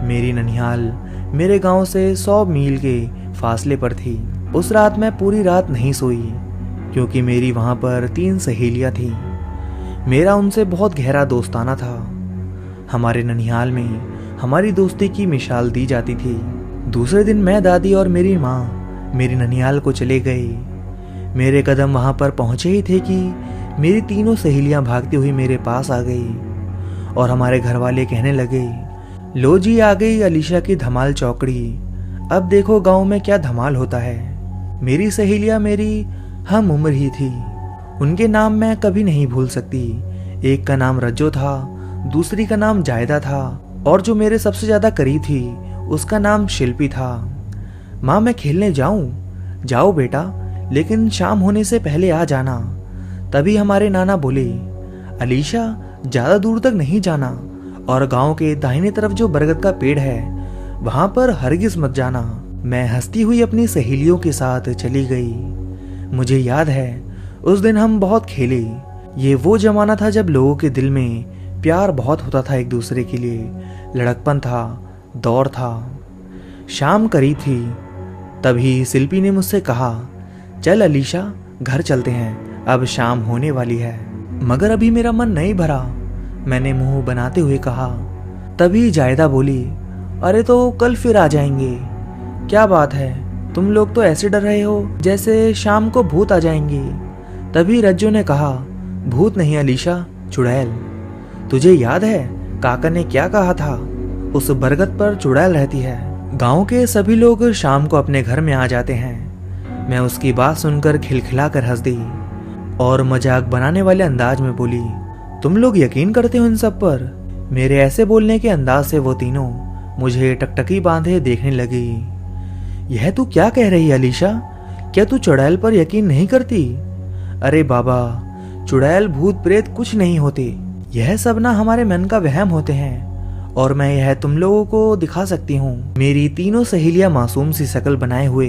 मेरी ननिहाल मेरे गांव से 100 मील के फासले पर थी। उस रात मैं पूरी रात नहीं सोई क्योंकि मेरी वहां पर 3 सहेलियां थीं। मेरा उनसे बहुत गहरा दोस्ताना था। हमारे ननिहाल में हमारी दोस्ती की मिसाल दी जाती थी। दूसरे दिन मैं, दादी और मेरी माँ मेरी ननिहाल को चले गए। मेरे कदम वहां पर पहुंचे ही थे कि मेरी तीनों सहेलियां भागती हुई मेरे पास आ गई और हमारे घर वाले कहने लगे, लो जी आ गई अलीशा की धमाल चौकड़ी। अब देखो गांव में क्या धमाल होता है। मेरी सहेलियां मेरी हम उम्र ही थी। उनके नाम मैं कभी नहीं भूल सकती। एक का नाम रज्जो था, दूसरी का नाम जायदा था और जो मेरे सबसे ज्यादा करीब थी उसका नाम शिल्पी था। माँ, मैं खेलने जाऊं? जाओ बेटा, लेकिन शाम होने से पहले आ जाना। तभी हमारे नाना बोले, अलीशा ज्यादा दूर तक नहीं जाना और गांव के दाहिने तरफ जो बरगद का पेड़ है वहां पर हरगिज मत जाना। मैं हंसती हुई अपनी सहेलियों के साथ चली गई। मुझे याद है उस दिन हम बहुत खेले। ये वो जमाना था जब लोगों के दिल में प्यार बहुत होता था, एक दूसरे के लिए लड़कपन था, दौर था। शाम करीब थी, तभी शिल्पी ने मुझसे कहा, चल अलीशा घर चलते हैं, अब शाम होने वाली है। मगर अभी मेरा मन नहीं भरा, मैंने मुंह बनाते हुए कहा। तभी जायदा बोली, अरे तो कल फिर आ जाएंगे। क्या बात है, तुम लोग तो ऐसे डर रहे हो जैसे शाम को भूत आ जाएंगे। तभी रज्जो ने कहा, भूत नहीं अलीशा, चुड़ैल। तुझे याद है काका ने क्या कहा था? उस बरगद पर चुड़ैल रहती है। गांव के सभी लोग शाम को अपने घर में आ जाते हैं। मैं उसकी बात सुनकर खिलखिलाकर हंस दी और मजाक बनाने वाले अंदाज में बोली, तुम लोग यकीन करते हो इन सब पर? मेरे ऐसे बोलने के अंदाज से वो तीनों मुझे टकटकी बांधे देखने लगी। यह तू क्या कह रही है अलीशा? क्या तू चुड़ैल पर यकीन नहीं करती? अरे बाबा, चुड़ैल भूत प्रेत कुछ नहीं होते। यह सब ना हमारे मन का वहम होते हैं और मैं यह तुम लोगों को दिखा सकती हूँ। मेरी तीनों सहेलियां मासूम सी शक्ल बनाए हुए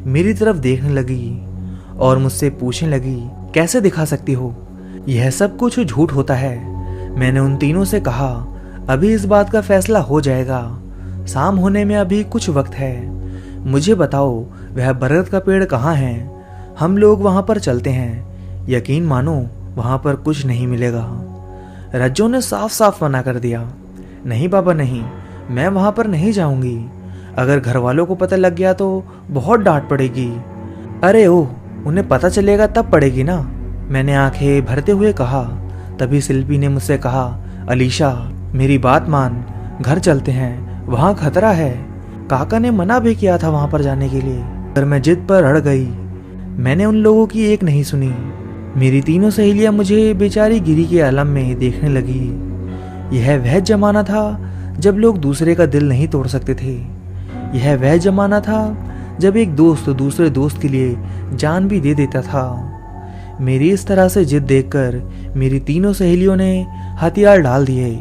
मेरी तरफ देखने लगी और मुझसे पूछने लगी, कैसे दिखा सकती हो? यह सब कुछ झूठ होता है। मैंने उन तीनों से कहा, अभी इस बात का फैसला हो जाएगा। शाम होने में अभी कुछ वक्त है। मुझे बताओ वह बरगद का पेड़ कहाँ है? हम लोग वहां पर चलते हैं। यकीन मानो वहां पर कुछ नहीं मिलेगा। रज्जो ने साफ साफ मना कर दिया, नहीं बाबा नहीं, मैं वहां पर नहीं जाऊंगी। अगर घर वालों को पता लग गया तो बहुत डांट पड़ेगी। अरे ओह, उन्हें पता चलेगा तब पड़ेगी ना, मैंने आंखें भरते हुए कहा। तभी शिल्पी ने मुझसे कहा, अलीशा मेरी बात मान, घर चलते हैं, वहां खतरा है। काका ने मना भी किया था वहां पर जाने के लिए, पर मैं जिद पर अड़ गई। मैंने उन लोगों की एक नहीं सुनी। मेरी तीनों सहेलियां मुझे बेचारी गिरी के आलम में देखने लगी। यह वह जमाना था जब लोग दूसरे का दिल नहीं तोड़ सकते थे। यह वह जमाना था जब एक दोस्त दूसरे दोस्त के लिए जान भी दे देता था। मेरी इस तरह से जिद देखकर मेरी तीनों सहेलियों ने हथियार डाल दिए।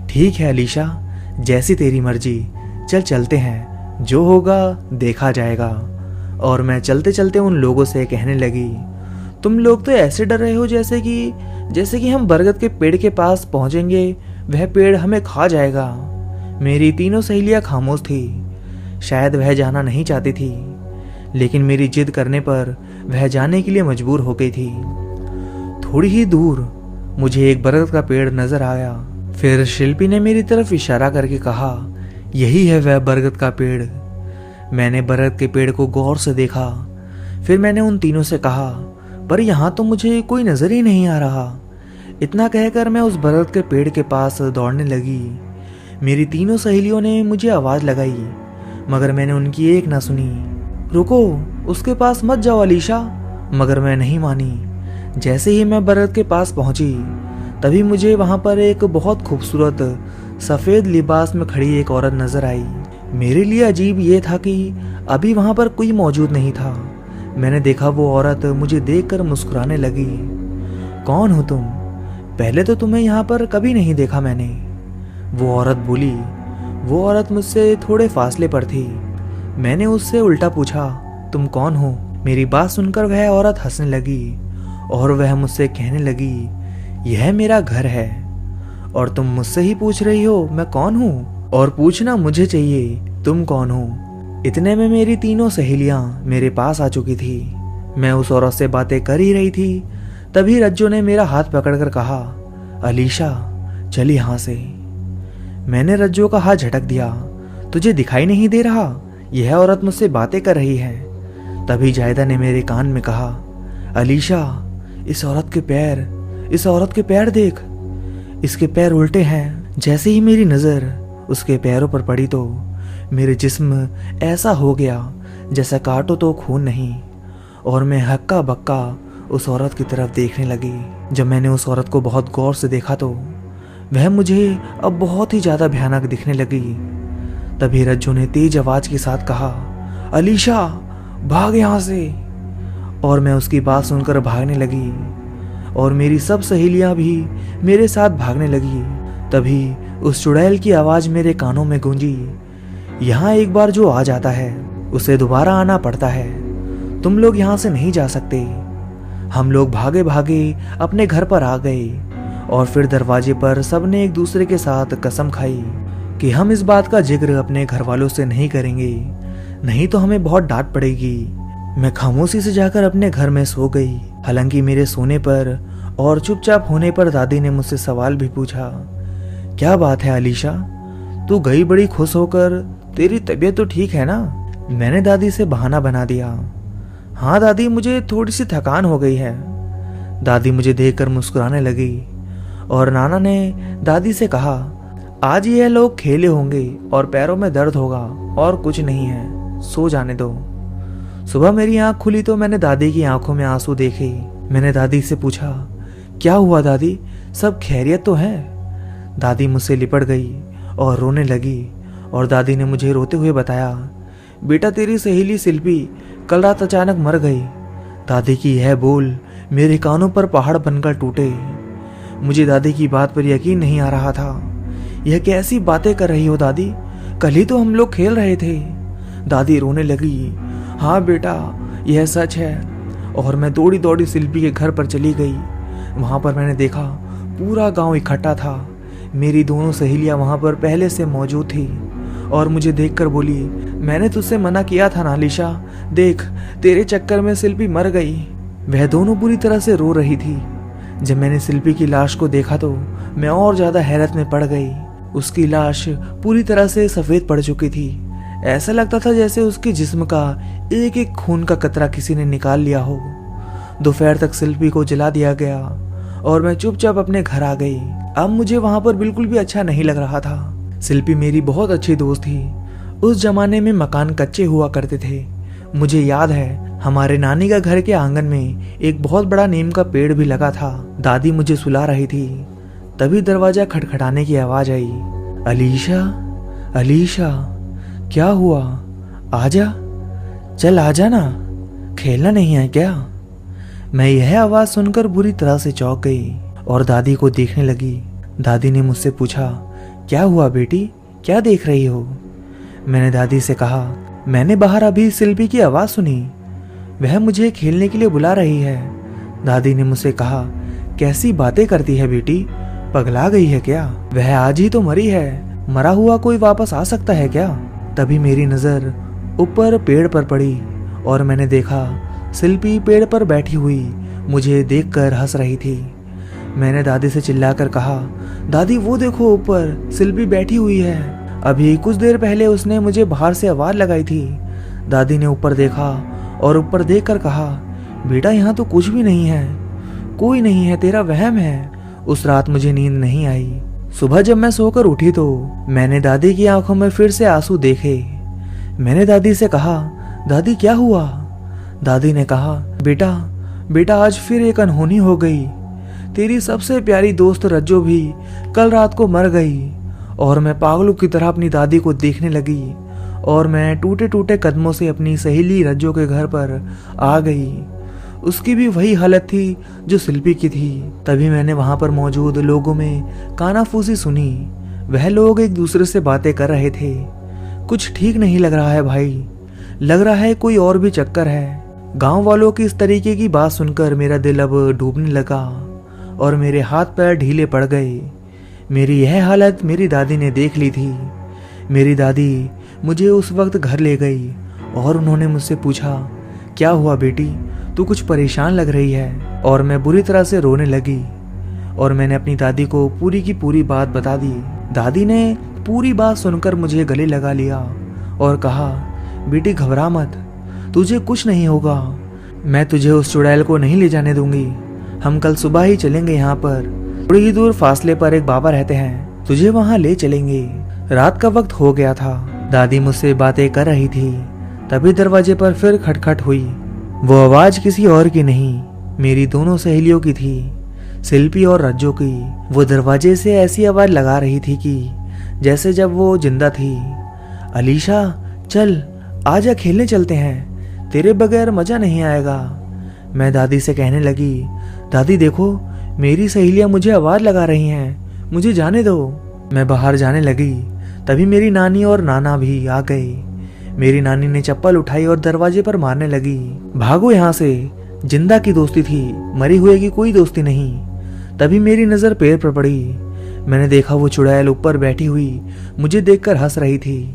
ठीक है अलीशा, जैसी तेरी मर्जी, चल चलते हैं, जो होगा देखा जाएगा। और मैं चलते चलते उन लोगों से कहने लगी, तुम लोग तो ऐसे डर रहे हो जैसे कि हम बरगद के पेड़ के पास पहुंचेंगे वह पेड़ हमें खा जाएगा। मेरी तीनों सहेलियां खामोश थी। शायद वह जाना नहीं चाहती थी, लेकिन मेरी जिद करने पर वह जाने के लिए मजबूर हो गई थी। थोड़ी ही दूर मुझे एक बरगद का पेड़ नजर आया। फिर शिल्पी ने मेरी तरफ इशारा करके कहा, यही है वह बरगद का पेड़। मैंने बरगद के पेड़ को गौर से देखा। फिर मैंने उन तीनों से कहा, पर यहाँ तो मुझे कोई नजर ही नहीं आ रहा। इतना कहकर मैं उस बरगद के पेड़ के पास दौड़ने लगी। मेरी तीनों सहेलियों ने मुझे आवाज लगाई, मगर मैंने उनकी एक ना सुनी। रुको, उसके पास मत जाओ अलीशा। मगर मैं नहीं मानी। जैसे ही मैं बरगद के पास पहुंची, तभी मुझे वहां पर एक बहुत खूबसूरत सफेद लिबास में खड़ी एक औरत नजर आई। मेरे लिए अजीब ये था कि अभी वहां पर कोई मौजूद नहीं था। मैंने देखा वो औरत मुझे देखकर मुस्कुराने लगी। कौन हो तुम? पहले तो तुम्हें यहाँ पर कभी नहीं देखा मैंने, वो औरत बोली। वो औरत मुझसे थोड़े फासले पर थी। मैंने उससे उल्टा पूछा, तुम कौन हो? मेरी बात सुनकर वह औरत हंसने लगी और वह मुझसे कहने लगी, यह मेरा घर है और तुम मुझसे ही पूछ रही हो मैं कौन हूँ? और पूछना मुझे चाहिए तुम कौन हो। इतने में मेरी तीनों सहेलियां मेरे पास आ चुकी थी। मैं उस औरत से बातें कर ही रही थी, तभी रज्जो ने मेरा हाथ पकड़कर कहा, अलीशा चल यहाँ से। मैंने रज्जो का हाथ झटक दिया। तुझे दिखाई नहीं दे रहा यह औरत मुझसे बातें कर रही है? तभी जायदा ने मेरे कान में कहा, अलीशा इस औरत के पैर देख, इसके पैर उल्टे हैं। जैसे ही मेरी नजर उसके पैरों पर पड़ी तो मेरे जिस्म ऐसा हो गया जैसा काटो तो खून नहीं, और मैं हक्का बक्का उस औरत की तरफ देखने लगी। जब मैंने उस औरत को बहुत गौर से देखा तो वह मुझे अब बहुत ही ज्यादा भयानक दिखने लगी। तभी रज्जो ने तेज आवाज के साथ कहा, अलीशा भाग यहाँ से। और मैं उसकी बात सुनकर भागने लगी और मेरी सब सहेलियां भी मेरे साथ भागने लगी। तभी उस चुड़ैल की आवाज मेरे कानों में गूंजी, यहाँ एक बार जो आ जाता है उसे दोबारा आना पड़ता है, तुम लोग यहाँ से नहीं जा सकते। हम लोग भागे भागे अपने घर पर आ गए और फिर दरवाजे पर सबने एक दूसरे के साथ कसम खाई कि हम इस बात का जिक्र अपने घर वालों से नहीं करेंगे, नहीं तो हमें बहुत डांट पड़ेगी। मैं खामोशी से जाकर अपने घर में सो गई। हालांकि मेरे सोने पर और चुपचाप होने पर दादी ने मुझसे सवाल भी पूछा, क्या बात है अलीशा, तू गई बड़ी खुश होकर, तेरी तबीयत तो ठीक है ना? मैंने दादी से बहाना बना दिया, हाँ दादी, मुझे थोड़ी सी थकान हो गई है। दादी मुझे देखकर मुस्कुराने लगी और नाना ने दादी से कहा, आज ये लोग खेले होंगे और पैरों में दर्द होगा और कुछ नहीं है, सो जाने दो। सुबह मेरी आंख खुली तो मैंने दादी की आंखों में आंसू देखे। मैंने दादी से पूछा, क्या हुआ दादी, सब खैरियत तो है? दादी मुझसे लिपट गई और रोने लगी और दादी ने मुझे रोते हुए बताया, बेटा तेरी सहेली शिल्पी कल रात अचानक मर गई। दादी की यह बोल मेरे कानों पर पहाड़ बनकर टूटे। मुझे दादी की बात पर यकीन नहीं आ रहा था। यह कैसी बातें कर रही हो दादी, कल ही तो हम लोग खेल रहे थे। दादी रोने लगी, हाँ बेटा यह सच है। और मैं दौड़ी दौड़ी शिल्पी के घर पर चली गई। वहाँ पर मैंने देखा पूरा गांव इकट्ठा था। मेरी दोनों सहेलियां वहाँ पर पहले से मौजूद थी और मुझे देखकर बोली, मैंने तुझसे मना किया था ना अलीशा, देख तेरे चक्कर में शिल्पी मर गई। वह दोनों बुरी तरह से रो रही थी। जब मैंने शिल्पी की लाश को देखा तो मैं और ज्यादा हैरत में पड़ गई। उसकी लाश पूरी तरह से सफेद पड़ चुकी थी। ऐसा लगता था जैसे उसके जिस्म का एक एक खून का कतरा किसी ने निकाल लिया हो। दोपहर तक शिल्पी को जला दिया गया और मैं चुपचाप अपने घर आ गई। अब मुझे वहां पर बिल्कुल भी अच्छा नहीं लग रहा था। शिल्पी मेरी बहुत अच्छी दोस्त थी। उस जमाने में मकान कच्चे हुआ करते थे। मुझे याद है हमारे नानी का घर के आंगन में एक बहुत बड़ा नीम का पेड़ भी लगा था। दादी मुझे सुला रही थी। तभी दरवाजा खटखटाने की आवाज आई, अलीशा, अलीशा, क्या हुआ? आजा, चल आजा ना, खेलना नहीं है क्या? मैं यह आवाज सुनकर बुरी तरह से चौंक गई और दादी को देखने लगी। दादी ने मुझसे पूछा, क्या हुआ बेटी, क्या देख रही हो? मैंने दादी से कहा, मैंने बाहर अभी शिल्पी की आवाज सुनी, वह मुझे खेलने के लिए बुला रही है। दादी ने मुझसे कहा, कैसी बातें करती है बेटी, पगला गई है क्या? वह आज ही तो मरी है, मरा हुआ कोई वापस आ सकता है क्या? तभी मेरी नजर ऊपर पेड़ पर पड़ी और मैंने देखा शिल्पी पेड़ पर बैठी हुई मुझे देखकर हंस रही थी। मैंने दादी से चिल्लाकर कहा, दादी वो देखो ऊपर शिल्पी बैठी हुई है, अभी कुछ देर पहले उसने मुझे बाहर से आवाज लगाई थी। दादी ने ऊपर देखा और ऊपर देखकर कहा, बेटा यहाँ तो कुछ भी नहीं है, कोई नहीं है, तेरा वहम है। उस रात मुझे नींद नहीं आई। सुबह जब मैं सोकर उठी तो मैंने दादी की आंखों में फिर से आंसू देखे। मैंने दादी से कहा, दादी क्या हुआ? दादी ने कहा, बेटा बेटा आज फिर एक अनहोनी हो गई। तेरी सबसे प्यारी दोस्त रज्जो भी कल रात को मर गई। और मैं पागलों की तरह अपनी दादी को देखने लगी और मैं टूटे टूटे कदमों से अपनी सहेली रज्जो के घर पर आ गई। उसकी भी वही हालत थी जो शिल्पी की थी। तभी मैंने वहां पर मौजूद लोगों में कानाफूसी सुनी। वह लोग एक दूसरे से बातें कर रहे थे। कुछ ठीक नहीं लग रहा है भाई, लग रहा है कोई और भी चक्कर है। गांव वालों की इस तरीके की बात सुनकर मेरा दिल अब डूबने लगा और मेरे हाथ पैर ढीले पड़ गए। मेरी यह हालत मेरी दादी ने देख ली थी। मेरी दादी मुझे उस वक्त घर ले गई और उन्होंने मुझसे पूछा, क्या हुआ बेटी, तू कुछ परेशान लग रही है? और मैं बुरी तरह से रोने लगी और मैंने अपनी दादी को पूरी की पूरी बात बता दी। दादी ने पूरी बात सुनकर मुझे गले लगा लिया और कहा, बेटी घबरा मत, तुझे कुछ नहीं होगा, मैं तुझे उस चुड़ैल को नहीं ले जाने दूंगी। हम कल सुबह ही चलेंगे। यहाँ पर थोड़ी ही दूर फासले पर एक बाबा रहते हैं, तुझे वहाँ ले चलेंगे। रात का वक्त हो गया था। दादी मुझसे बातें कर रही थी। तभी दरवाजे पर फिर खटखट हुई। वो आवाज किसी और की नहीं, मेरी दोनों सहेलियों की थी, शिल्पी और रज्जो की। वो दरवाजे से ऐसी आवाज लगा रही थी कि जैसे जब वो जिंदा थी। अलीशा चल आजा, खेलने चलते हैं, तेरे बगैर मजा नहीं आएगा। मैं दादी से कहने लगी, दादी देखो, मेरी सहेलियां मुझे आवाज लगा रही हैं, मुझे जाने दो। मैं बाहर जाने लगी, तभी मेरी नानी और नाना भी आ गए। मेरी नानी ने चप्पल उठाई और दरवाजे पर मारने लगी, भागो यहाँ से, जिंदा की दोस्ती थी, मरी हुए की कोई दोस्ती नहीं। तभी मेरी नजर पैर पर पड़ी। मैंने देखा वो चुड़ैल ऊपर बैठी हुई मुझे देखकर हंस रही थी।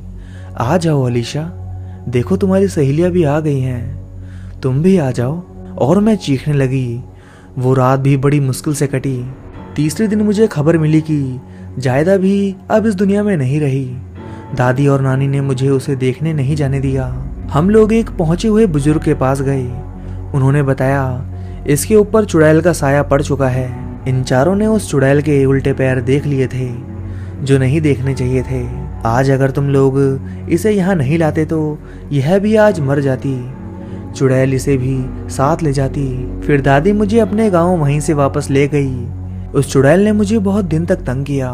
आ जाओ अलीशा, देखो तुम्हारी सहेलियां भी आ गई हैं, तुम भी आ जाओ। और मैं चीखने लगी। वो रात भी बड़ी मुश्किल से कटी। तीसरे दिन मुझे खबर मिली कि जायदा भी अब इस दुनिया में नहीं रही। दादी और नानी ने मुझे उसे देखने नहीं जाने दिया। हम लोग एक पहुंचे हुए बुजुर्ग के पास गए। उन्होंने बताया, इसके ऊपर चुड़ैल का साया पड़ चुका है। इन चारों ने उस चुड़ैल के उल्टे पैर देख लिए थे, जो नहीं देखने चाहिए थे। आज अगर तुम लोग इसे यहाँ नहीं लाते तो यह भी आज मर जाती, चुड़ैल इसे भी साथ ले जाती। फिर दादी मुझे अपने गांव वहीं से वापस ले गई। उस चुड़ैल ने मुझे बहुत दिन तक तंग किया।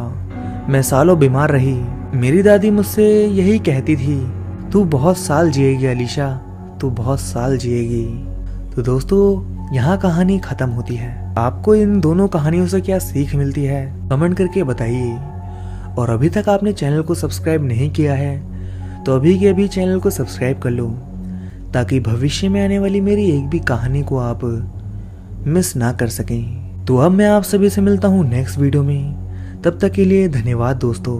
मैं सालों बीमार रही। मेरी दादी मुझसे यही कहती थी, तू बहुत साल जिएगी अलीशा, तू बहुत साल जिएगी। तो दोस्तों, यहाँ कहानी खत्म होती है। आपको इन दोनों कहानियों से क्या सीख मिलती है, कमेंट करके बताइए। और अभी तक आपने चैनल को सब्सक्राइब नहीं किया है तो अभी के अभी चैनल को सब्सक्राइब कर लो, ताकि भविष्य में आने वाली मेरी एक भी कहानी को आप मिस ना कर सकें। तो अब मैं आप सभी से मिलता हूँ नेक्स्ट वीडियो में। तब तक के लिए धन्यवाद दोस्तों।